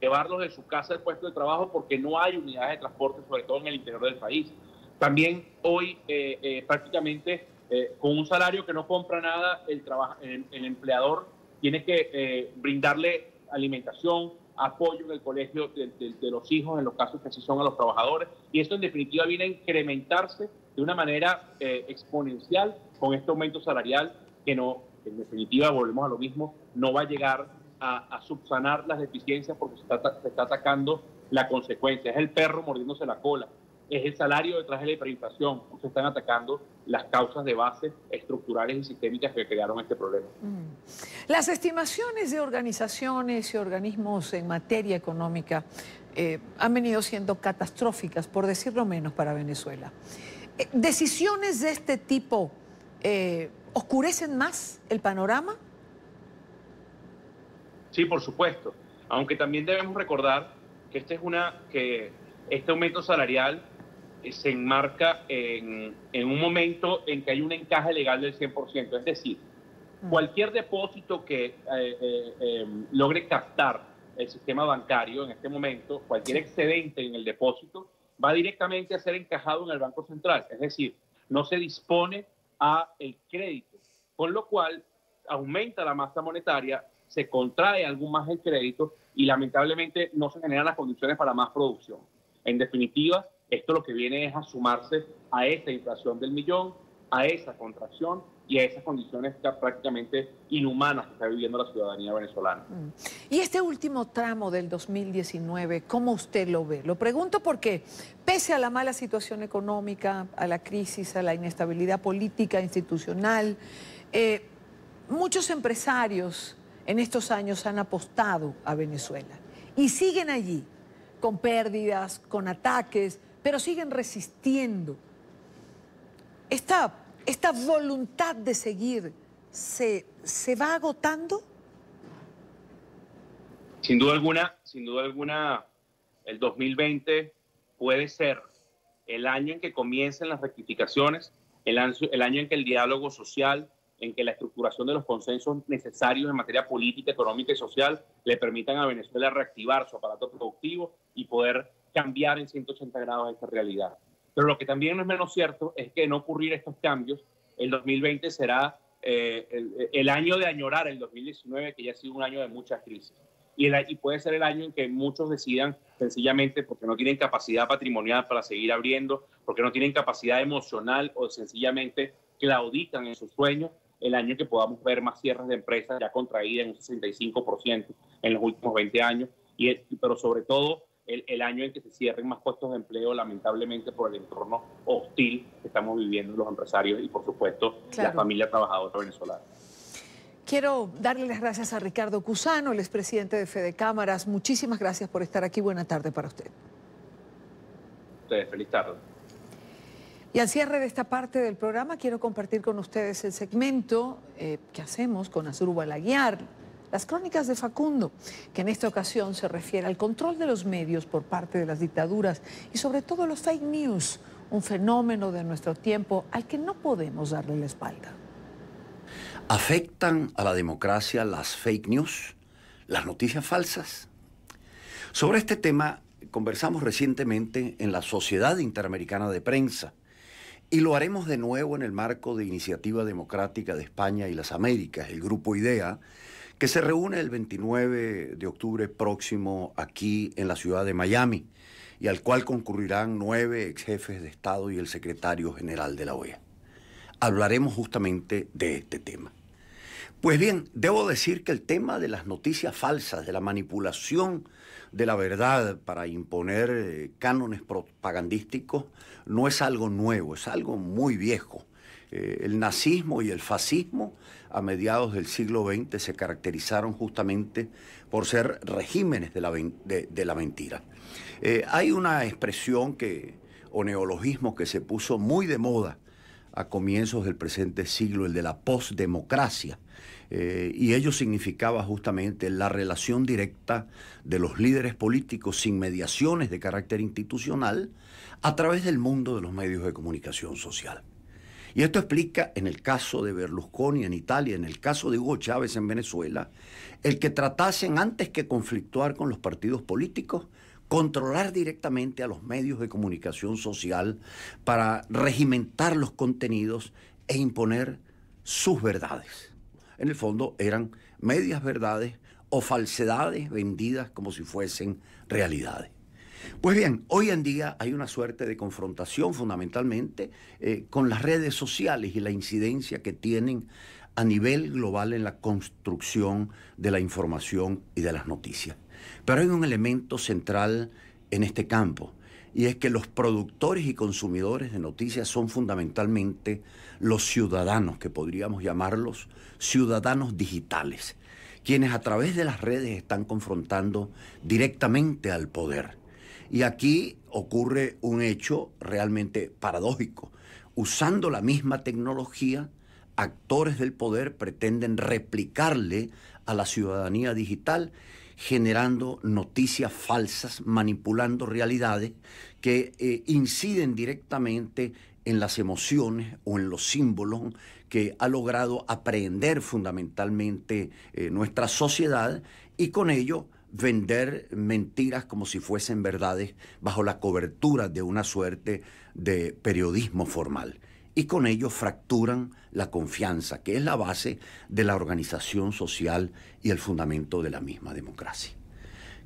llevarlos de su casa al puesto de trabajo, porque no hay unidades de transporte, sobre todo en el interior del país. También hoy prácticamente con un salario que no compra nada, el empleador tiene que brindarle alimentación, apoyo en el colegio de los hijos, en los casos que así son a los trabajadores, y esto en definitiva viene a incrementarse de una manera exponencial con este aumento salarial que no, en definitiva, volvemos a lo mismo, no va a llegar a subsanar las deficiencias, porque se está atacando la consecuencia. Es el perro mordiéndose la cola, es el salario detrás de la hiperinflación. Se están atacando las causas de base estructurales y sistémicas que crearon este problema. Las estimaciones de organizaciones y organismos en materia económica han venido siendo catastróficas, por decirlo menos, para Venezuela. ¿Decisiones de este tipo oscurecen más el panorama? Sí, por supuesto. Aunque también debemos recordar que este aumento salarial se enmarca en un momento en que hay un encaje legal del 100%. Es decir, cualquier depósito que logre captar el sistema bancario en este momento, cualquier excedente en el depósito, va directamente a ser encajado en el Banco Central. Es decir, no se dispone a el crédito, con lo cual aumenta la masa monetaria, se contrae algo más el crédito y lamentablemente no se generan las condiciones para más producción. En definitiva, esto lo que viene es a sumarse a esa inflación del millón, a esa contracción y a esas condiciones prácticamente inhumanas que está viviendo la ciudadanía venezolana. Y este último tramo del 2019, ¿cómo usted lo ve? Lo pregunto porque, pese a la mala situación económica, a la crisis, a la inestabilidad política, institucional, muchos empresarios en estos años han apostado a Venezuela y siguen allí, con pérdidas, con ataques, pero siguen resistiendo. ¿Esta voluntad de seguir se va agotando? Sin duda alguna, el 2020 puede ser el año en que comiencen las rectificaciones, el año en que el diálogo social, en que la estructuración de los consensos necesarios en materia política, económica y social le permitan a Venezuela reactivar su aparato productivo y poder cambiar en 180 grados esta realidad. Pero lo que también no es menos cierto es que de no ocurrir estos cambios, el 2020 será el año de añorar el 2019, que ya ha sido un año de muchas crisis. Y puede ser el año en que muchos decidan, sencillamente porque no tienen capacidad patrimonial para seguir abriendo, porque no tienen capacidad emocional o sencillamente claudican en sus sueños, el año en que podamos ver más cierres de empresas ya contraídas en un 65% en los últimos 20 años, pero sobre todo el año en que se cierren más puestos de empleo, lamentablemente por el entorno hostil que estamos viviendo los empresarios y por supuesto la familia trabajadora venezolana. Quiero darle las gracias a Ricardo Cusano, el expresidente de Fede Cámaras. Muchísimas gracias por estar aquí. Buena tarde para usted. Ustedes, feliz tarde. Y al cierre de esta parte del programa quiero compartir con ustedes el segmento que hacemos con Asdrúbal Aguiar, las crónicas de Facundo, que en esta ocasión se refiere al control de los medios por parte de las dictaduras y sobre todo los fake news, un fenómeno de nuestro tiempo al que no podemos darle la espalda. ¿Afectan a la democracia las fake news, las noticias falsas? Sobre este tema conversamos recientemente en la Sociedad Interamericana de Prensa y lo haremos de nuevo en el marco de Iniciativa Democrática de España y las Américas, el Grupo IDEA, que se reúne el 29 de octubre próximo aquí en la ciudad de Miami y al cual concurrirán 9 ex jefes de Estado y el secretario general de la OEA. Hablaremos justamente de este tema. Pues bien, debo decir que el tema de las noticias falsas, de la manipulación de la verdad para imponer cánones propagandísticos, no es algo nuevo, es algo muy viejo. El nazismo y el fascismo a mediados del siglo XX se caracterizaron justamente por ser regímenes de la mentira. Hay una expresión o neologismo que se puso muy de moda a comienzos del presente siglo, el de la postdemocracia, y ello significaba justamente la relación directa de los líderes políticos sin mediaciones de carácter institucional a través del mundo de los medios de comunicación social. Y esto explica, en el caso de Berlusconi en Italia, en el caso de Hugo Chávez en Venezuela, el que tratasen, antes que conflictuar con los partidos políticos, controlar directamente a los medios de comunicación social para regimentar los contenidos e imponer sus verdades. En el fondo eran medias verdades o falsedades vendidas como si fuesen realidades. Pues bien, hoy en día hay una suerte de confrontación fundamentalmente con las redes sociales y la incidencia que tienen a nivel global en la construcción de la información y de las noticias. Pero hay un elemento central en este campo, y es que los productores y consumidores de noticias son fundamentalmente los ciudadanos, que podríamos llamarlos ciudadanos digitales, quienes a través de las redes están confrontando directamente al poder. Y aquí ocurre un hecho realmente paradójico. Usando la misma tecnología, actores del poder pretenden replicarle a la ciudadanía digital, generando noticias falsas, manipulando realidades que inciden directamente en las emociones o en los símbolos que ha logrado aprehender fundamentalmente nuestra sociedad, y con ello vender mentiras como si fuesen verdades bajo la cobertura de una suerte de periodismo formal. Y con ello fracturan la confianza, que es la base de la organización social y el fundamento de la misma democracia.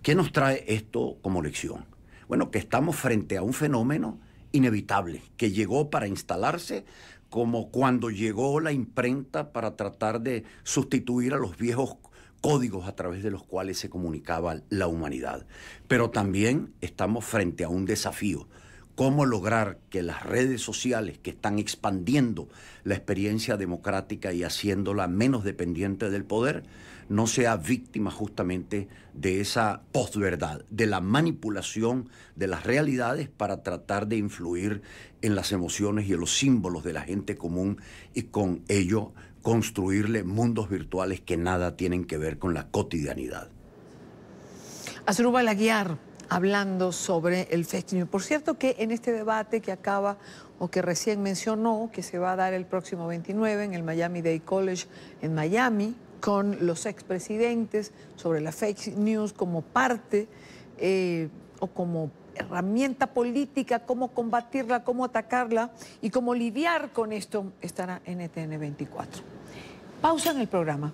¿Qué nos trae esto como lección? Bueno, que estamos frente a un fenómeno inevitable, que llegó para instalarse, como cuando llegó la imprenta para tratar de sustituir a los viejos códigos a través de los cuales se comunicaba la humanidad. Pero también estamos frente a un desafío: cómo lograr que las redes sociales, que están expandiendo la experiencia democrática y haciéndola menos dependiente del poder, no sea víctima justamente de esa posverdad, de la manipulación de las realidades para tratar de influir en las emociones y en los símbolos de la gente común, y con ello construirle mundos virtuales que nada tienen que ver con la cotidianidad. Asdrúbal Aguiar, hablando sobre el fake news. Por cierto que en este debate que acaba o que recién mencionó, que se va a dar el próximo 29 en el Miami-Dade College en Miami, con los expresidentes, sobre la fake news como parte o como herramienta política, cómo combatirla, cómo atacarla y cómo lidiar con esto, estará en NTN 24. Pausa en el programa.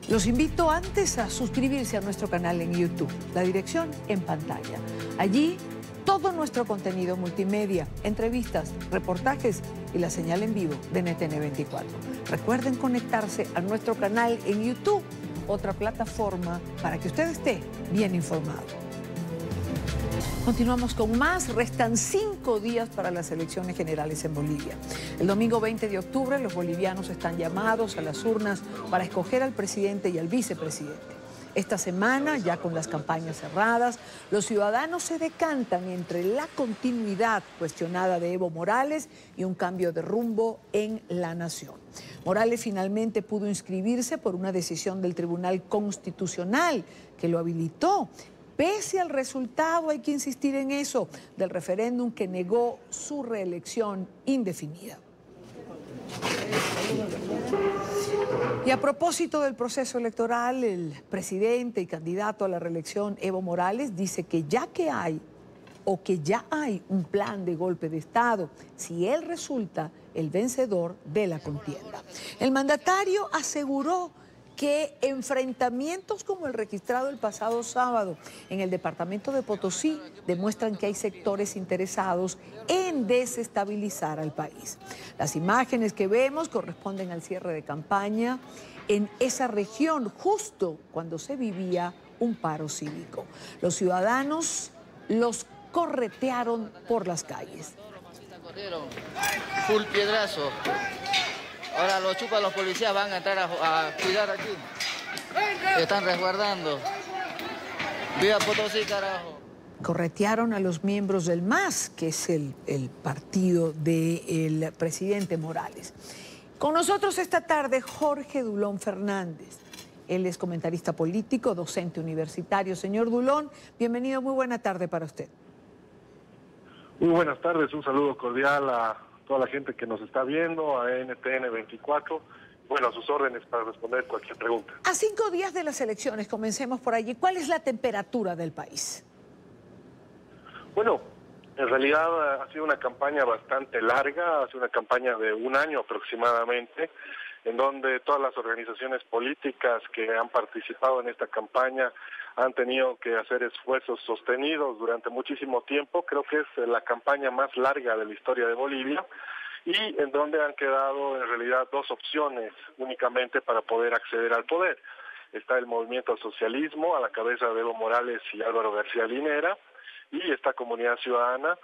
Los invito antes a suscribirse a nuestro canal en YouTube, la dirección en pantalla. Allí todo nuestro contenido multimedia, entrevistas, reportajes y la señal en vivo de NTN 24. Recuerden conectarse a nuestro canal en YouTube, otra plataforma para que usted esté bien informado. Continuamos con más. Restan 5 días para las elecciones generales en Bolivia. El domingo 20 de octubre los bolivianos están llamados a las urnas para escoger al presidente y al vicepresidente. Esta semana, ya con las campañas cerradas, los ciudadanos se decantan entre la continuidad cuestionada de Evo Morales y un cambio de rumbo en la nación. Morales finalmente pudo inscribirse por una decisión del Tribunal Constitucional que lo habilitó. Pese al resultado, hay que insistir en eso, del referéndum que negó su reelección indefinida. Y a propósito del proceso electoral, el presidente y candidato a la reelección, Evo Morales, dice que ya hay un plan de golpe de Estado si él resulta el vencedor de la contienda. El mandatario aseguró que enfrentamientos como el registrado el pasado sábado en el departamento de Potosí demuestran que hay sectores interesados en desestabilizar al país. Las imágenes que vemos corresponden al cierre de campaña en esa región, justo cuando se vivía un paro cívico. Los ciudadanos los corretearon por las calles. Full piedrazo. Ahora los chupas los policías van a entrar a cuidar aquí. Están resguardando. ¡Viva Potosí, carajo! Corretearon a los miembros del MAS, que es el partido del presidente Morales. Con nosotros esta tarde Jorge Dulón Fernández. Él es comentarista político, docente universitario. Señor Dulón, bienvenido, muy buena tarde para usted. Muy buenas tardes, un saludo cordial a toda la gente que nos está viendo, a NTN 24, bueno, a sus órdenes para responder cualquier pregunta. A 5 días de las elecciones, comencemos por allí, ¿cuál es la temperatura del país? Bueno, en realidad ha sido una campaña bastante larga, ha sido una campaña de 1 año aproximadamente, en donde todas las organizaciones políticas que han participado en esta campaña han tenido que hacer esfuerzos sostenidos durante muchísimo tiempo. Creo que es la campaña más larga de la historia de Bolivia y en donde han quedado en realidad 2 opciones únicamente para poder acceder al poder. Está el movimiento al socialismo a la cabeza de Evo Morales y Álvaro García Linera y esta Comunidad Ciudadana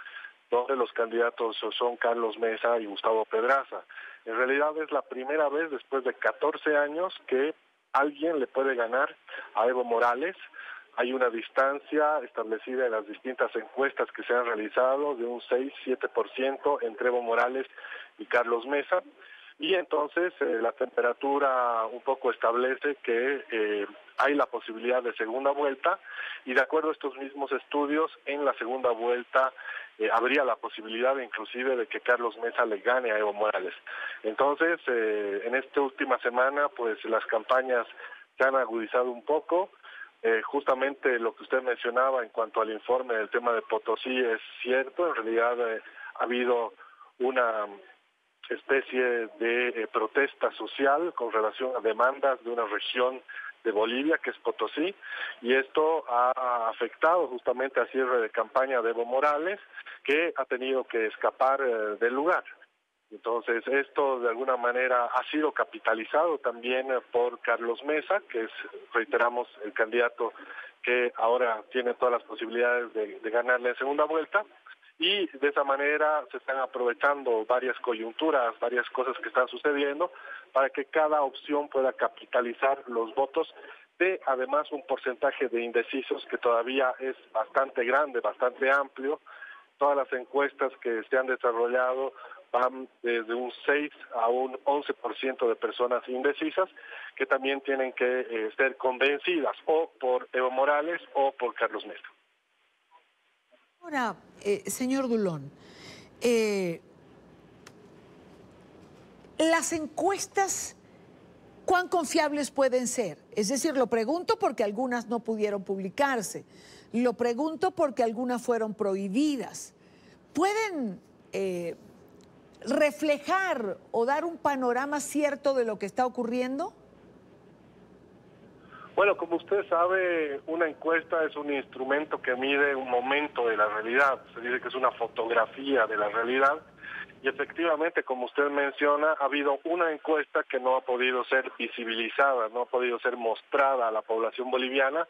donde los candidatos son Carlos Mesa y Gustavo Pedraza. En realidad es la primera vez después de 14 años que alguien le puede ganar a Evo Morales. Hay una distancia establecida en las distintas encuestas que se han realizado de un 6-7% entre Evo Morales y Carlos Mesa. Y entonces la temperatura un poco establece que hay la posibilidad de segunda vuelta y de acuerdo a estos mismos estudios, en la segunda vuelta habría la posibilidad inclusive de que Carlos Mesa le gane a Evo Morales. Entonces, en esta última semana, pues las campañas se han agudizado un poco. Justamente lo que usted mencionaba en cuanto al informe del tema de Potosí es cierto. En realidad ha habido una especie de protesta social con relación a demandas de una región de Bolivia, que es Potosí, y esto ha afectado justamente al cierre de campaña de Evo Morales, que ha tenido que escapar del lugar. Entonces, esto de alguna manera ha sido capitalizado también por Carlos Mesa, que es, reiteramos, el candidato que ahora tiene todas las posibilidades de ganarle en segunda vuelta. Y de esa manera se están aprovechando varias coyunturas, varias cosas que están sucediendo para que cada opción pueda capitalizar los votos de además un porcentaje de indecisos que todavía es bastante grande, bastante amplio. Todas las encuestas que se han desarrollado van desde un 6 a un 11% de personas indecisas que también tienen que ser convencidas o por Evo Morales o por Carlos Mesa. Ahora, señor Dulón, las encuestas, ¿cuán confiables pueden ser? Es decir, lo pregunto porque algunas no pudieron publicarse, lo pregunto porque algunas fueron prohibidas. ¿Pueden reflejar o dar un panorama cierto de lo que está ocurriendo? Bueno, como usted sabe, una encuesta es un instrumento que mide un momento de la realidad. Se dice que es una fotografía de la realidad. Y efectivamente, como usted menciona, ha habido una encuesta que no ha podido ser visibilizada, no ha podido ser mostrada a la población boliviana.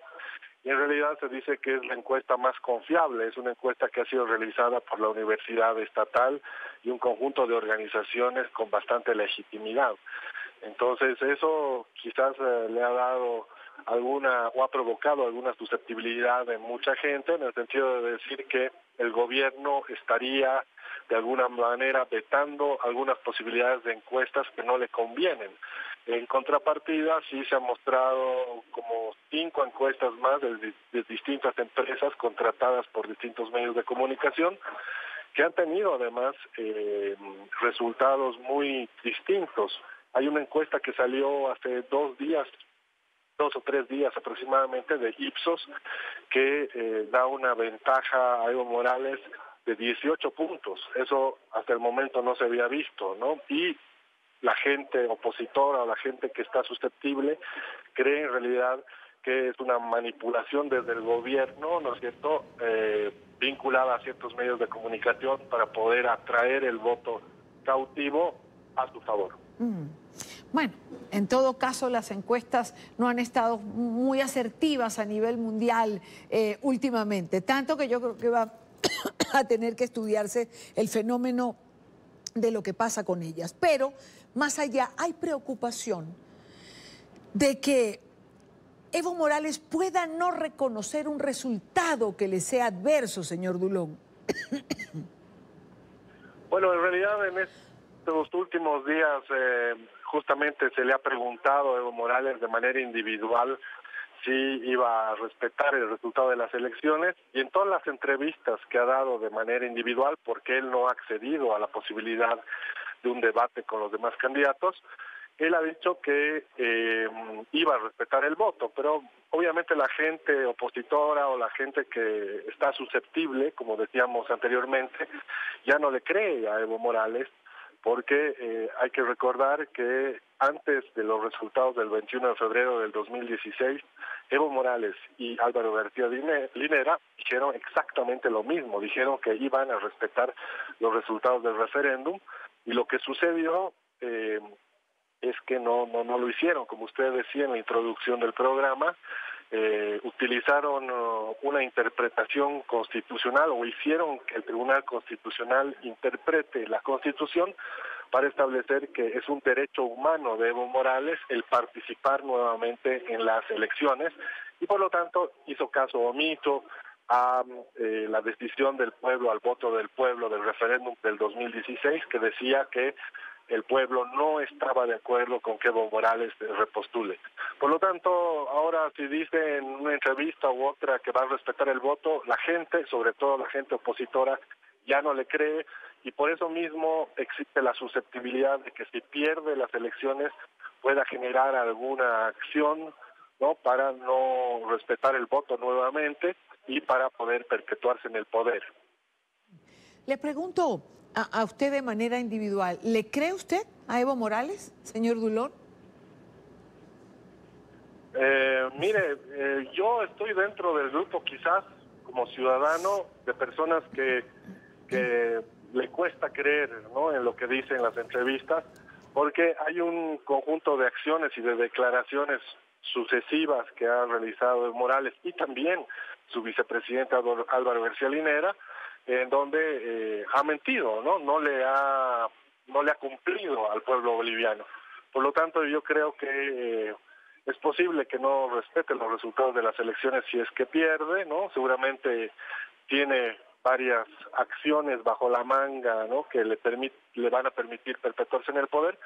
Y en realidad se dice que es la encuesta más confiable. Es una encuesta que ha sido realizada por la Universidad Estatal y un conjunto de organizaciones con bastante legitimidad. Entonces, eso quizás le ha dado ha provocado alguna susceptibilidad en mucha gente, en el sentido de decir que el gobierno estaría de alguna manera vetando algunas posibilidades de encuestas que no le convienen. En contrapartida, sí se han mostrado como 5 encuestas más de distintas empresas contratadas por distintos medios de comunicación, que han tenido además resultados muy distintos. Hay una encuesta que salió hace 2 o 3 días aproximadamente, de Ipsos, que da una ventaja a Evo Morales de 18 puntos. Eso hasta el momento no se había visto, ¿no? Y la gente opositora o la gente que está susceptible cree en realidad que es una manipulación desde el gobierno, ¿no es cierto?, vinculada a ciertos medios de comunicación para poder atraer el voto cautivo a su favor. Bueno, en todo caso las encuestas no han estado muy asertivas a nivel mundial últimamente, tanto que yo creo que va a tener que estudiarse el fenómeno de lo que pasa con ellas. Pero más allá hay preocupación de que Evo Morales pueda no reconocer un resultado que le sea adverso, señor Dulón. Bueno, en realidad en estos últimos días justamente se le ha preguntado a Evo Morales de manera individual si iba a respetar el resultado de las elecciones, y en todas las entrevistas que ha dado de manera individual, porque él no ha accedido a la posibilidad de un debate con los demás candidatos, él ha dicho que iba a respetar el voto, pero obviamente la gente opositora o la gente que está susceptible, como decíamos anteriormente, ya no le cree a Evo Morales, porque hay que recordar que antes de los resultados del 21 de febrero del 2016, Evo Morales y Álvaro García Linera dijeron exactamente lo mismo, dijeron que iban a respetar los resultados del referéndum, y lo que sucedió es que no lo hicieron. Como usted decía en la introducción del programa, utilizaron una interpretación constitucional, o hicieron que el Tribunal Constitucional interprete la Constitución para establecer que es un derecho humano de Evo Morales el participar nuevamente en las elecciones, y por lo tanto hizo caso omiso a la decisión del pueblo, al voto del pueblo del referéndum del 2016, que decía que el pueblo no estaba de acuerdo con que Evo Morales repostule. Por lo tanto, ahora si dice en una entrevista u otra que va a respetar el voto, la gente, sobre todo la gente opositora, ya no le cree, y por eso mismo existe la susceptibilidad de que si pierde las elecciones pueda generar alguna acción, ¿no?, para no respetar el voto nuevamente y para poder perpetuarse en el poder. Le pregunto a usted de manera individual, ¿le cree usted a Evo Morales, señor Dulón? Mire, yo estoy dentro del grupo, quizás como ciudadano, de personas que le cuesta creer, ¿no?, en lo que dicen las entrevistas, porque hay un conjunto de acciones y de declaraciones sucesivas que ha realizado Evo Morales, y también su vicepresidente Álvaro García Linera, en donde ha mentido, no le ha cumplido al pueblo boliviano. Por lo tanto, yo creo que es posible que no respete los resultados de las elecciones si es que pierde, ¿no? Seguramente tiene varias acciones bajo la manga, ¿no?, que le van a permitir perpetuarse en el poder.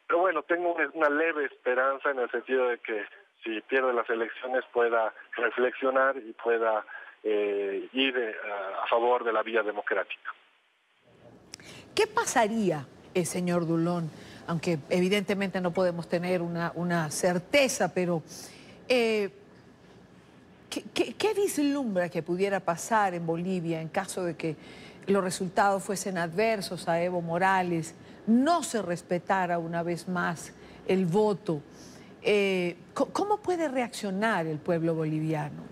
Pero bueno, tengo una leve esperanza en el sentido de que si pierde las elecciones pueda reflexionar y pueda ir a favor de la vía democrática. ¿Qué pasaría, señor Dulón? Aunque evidentemente no podemos tener una certeza, pero ¿qué vislumbra que pudiera pasar en Bolivia en caso de que los resultados fuesen adversos a Evo Morales, no se respetara una vez más el voto? ¿Cómo puede reaccionar el pueblo boliviano?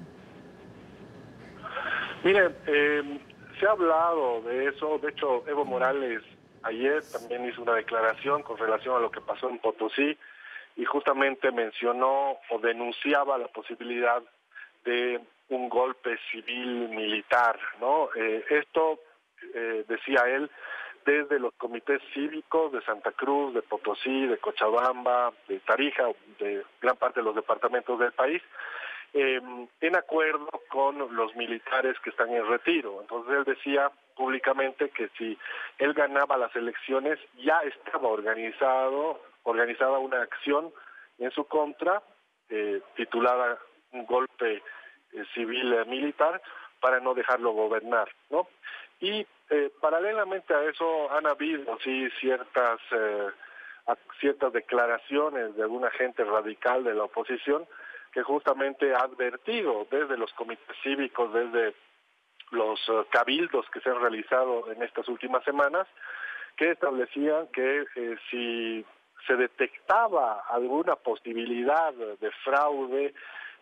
Mire, se ha hablado de eso. De hecho, Evo Morales ayer también hizo una declaración con relación a lo que pasó en Potosí, y justamente mencionó o denunciaba la posibilidad de un golpe civil militar, ¿no? Esto, decía él, desde los comités cívicos de Santa Cruz, de Potosí, de Cochabamba, de Tarija, de gran parte de los departamentos del país, en acuerdo con los militares que están en retiro. Entonces él decía públicamente que si él ganaba las elecciones ya estaba organizada una acción en su contra, titulada un golpe civil militar, para no dejarlo gobernar, ¿no? Y paralelamente a eso han habido ciertas declaraciones de alguna gente radical de la oposición que justamente ha advertido desde los comités cívicos, desde los cabildos que se han realizado en estas últimas semanas, que establecían que si se detectaba alguna posibilidad de fraude,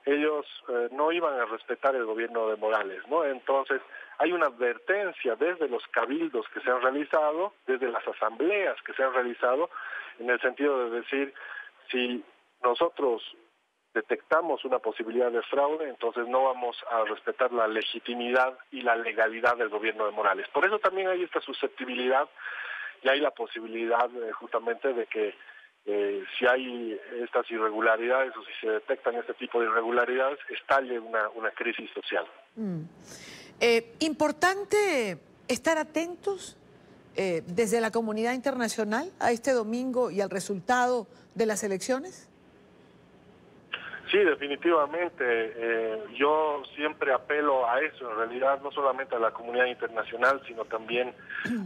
ellos no iban a respetar el gobierno de Morales, ¿no? Entonces, hay una advertencia desde los cabildos que se han realizado, desde las asambleas que se han realizado, en el sentido de decir, si nosotros detectamos una posibilidad de fraude, entonces no vamos a respetar la legitimidad y la legalidad del gobierno de Morales. Por eso también hay esta susceptibilidad y hay la posibilidad justamente de que si hay estas irregularidades o si se detectan este tipo de irregularidades, estalle una crisis social. Importante estar atentos desde la comunidad internacional a este domingo y al resultado de las elecciones. Sí, definitivamente. Yo siempre apelo a eso, en realidad, no solamente a la comunidad internacional, sino también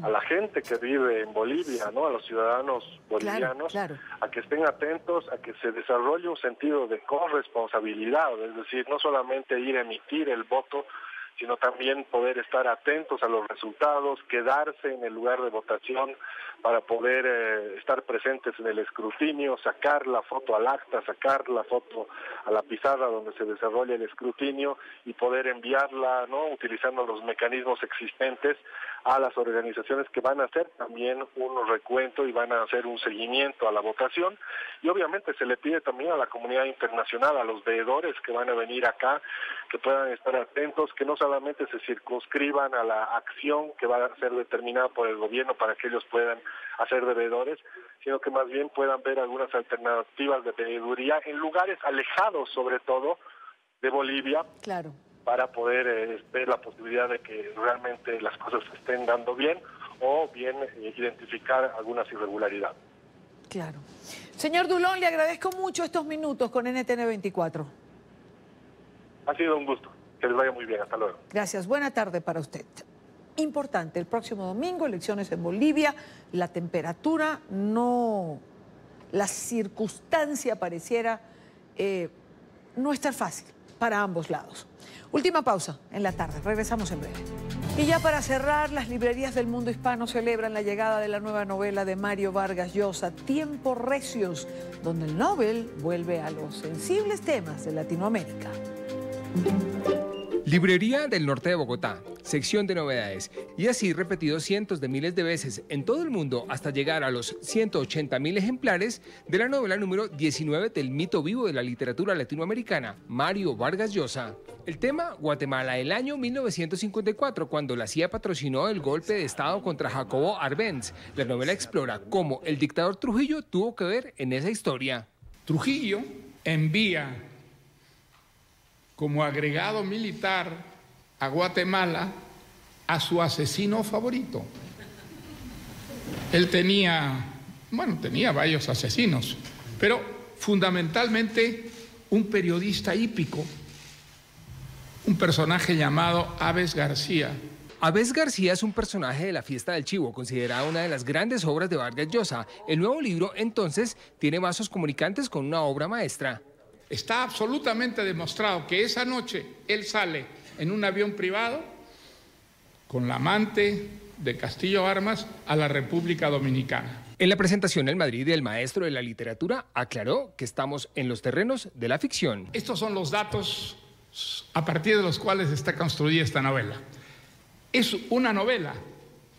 a la gente que vive en Bolivia, ¿no? A los ciudadanos bolivianos, claro. A que estén atentos, a que se desarrolle un sentido de corresponsabilidad, es decir, no solamente ir a emitir el voto, sino también poder estar atentos a los resultados, quedarse en el lugar de votación para poder estar presentes en el escrutinio, sacar la foto al acta, sacar la foto a la pizarra donde se desarrolla el escrutinio y poder enviarla, ¿no? Utilizando los mecanismos existentes a las organizaciones que van a hacer también un recuento y van a hacer un seguimiento a la votación. Y obviamente se le pide también a la comunidad internacional, a los veedores que van a venir acá, que puedan estar atentos, que no solamente se circunscriban a la acción que va a ser determinada por el gobierno para que ellos puedan hacer de veedores, sino que más bien puedan ver algunas alternativas de veeduría en lugares alejados, sobre todo, de Bolivia, claro, para poder ver la posibilidad de que realmente las cosas se estén dando bien o bien identificar algunas irregularidades. Claro. Señor Dulón, le agradezco mucho estos minutos con NTN 24. Ha sido un gusto. Que les vaya muy bien. Hasta luego. Gracias. Buena tarde para usted. Importante, el próximo domingo, elecciones en Bolivia, la temperatura no, la circunstancia pareciera no estar fácil para ambos lados. Última pausa en la tarde, regresamos en breve. Y ya para cerrar, las librerías del mundo hispano celebran la llegada de la nueva novela de Mario Vargas Llosa, Tiempos Recios, donde el Nobel vuelve a los sensibles temas de Latinoamérica. Librería del Norte de Bogotá, sección de novedades, y así repetido cientos de miles de veces en todo el mundo hasta llegar a los 180.000 ejemplares de la novela número 19 del mito vivo de la literatura latinoamericana, Mario Vargas Llosa. El tema, Guatemala, el año 1954, cuando la CIA patrocinó el golpe de Estado contra Jacobo Arbenz. La novela explora cómo el dictador Trujillo tuvo que ver en esa historia. Trujillo envía como agregado militar a Guatemala a su asesino favorito. Él tenía varios asesinos, pero fundamentalmente un periodista hípico, un personaje llamado Aves García. Aves García es un personaje de La Fiesta del Chivo, considerada una de las grandes obras de Vargas Llosa. El nuevo libro, entonces, tiene vasos comunicantes con una obra maestra. Está absolutamente demostrado que esa noche él sale en un avión privado con la amante de Castillo Armas a la República Dominicana. En la presentación en Madrid, el maestro de la literatura aclaró que estamos en los terrenos de la ficción. Estos son los datos a partir de los cuales está construida esta novela. Es una novela,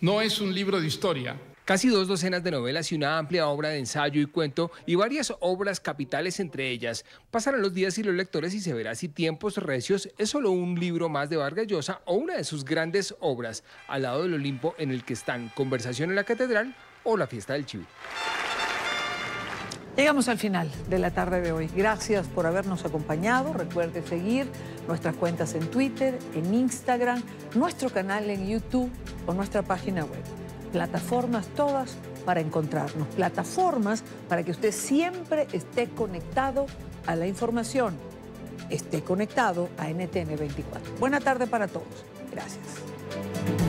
no es un libro de historia. Casi 2 docenas de novelas y una amplia obra de ensayo y cuento y varias obras capitales entre ellas. Pasarán los días y los lectores y se verá si Tiempos Recios es solo un libro más de Vargas Llosa o una de sus grandes obras, al lado del Olimpo en el que están Conversación en la Catedral o La Fiesta del Chivo. Llegamos al final de la tarde de hoy. Gracias por habernos acompañado. Recuerde seguir nuestras cuentas en Twitter, en Instagram, nuestro canal en YouTube o nuestra página web. Plataformas todas para encontrarnos. Plataformas para que usted siempre esté conectado a la información. Esté conectado a NTN 24. Buena tarde para todos. Gracias.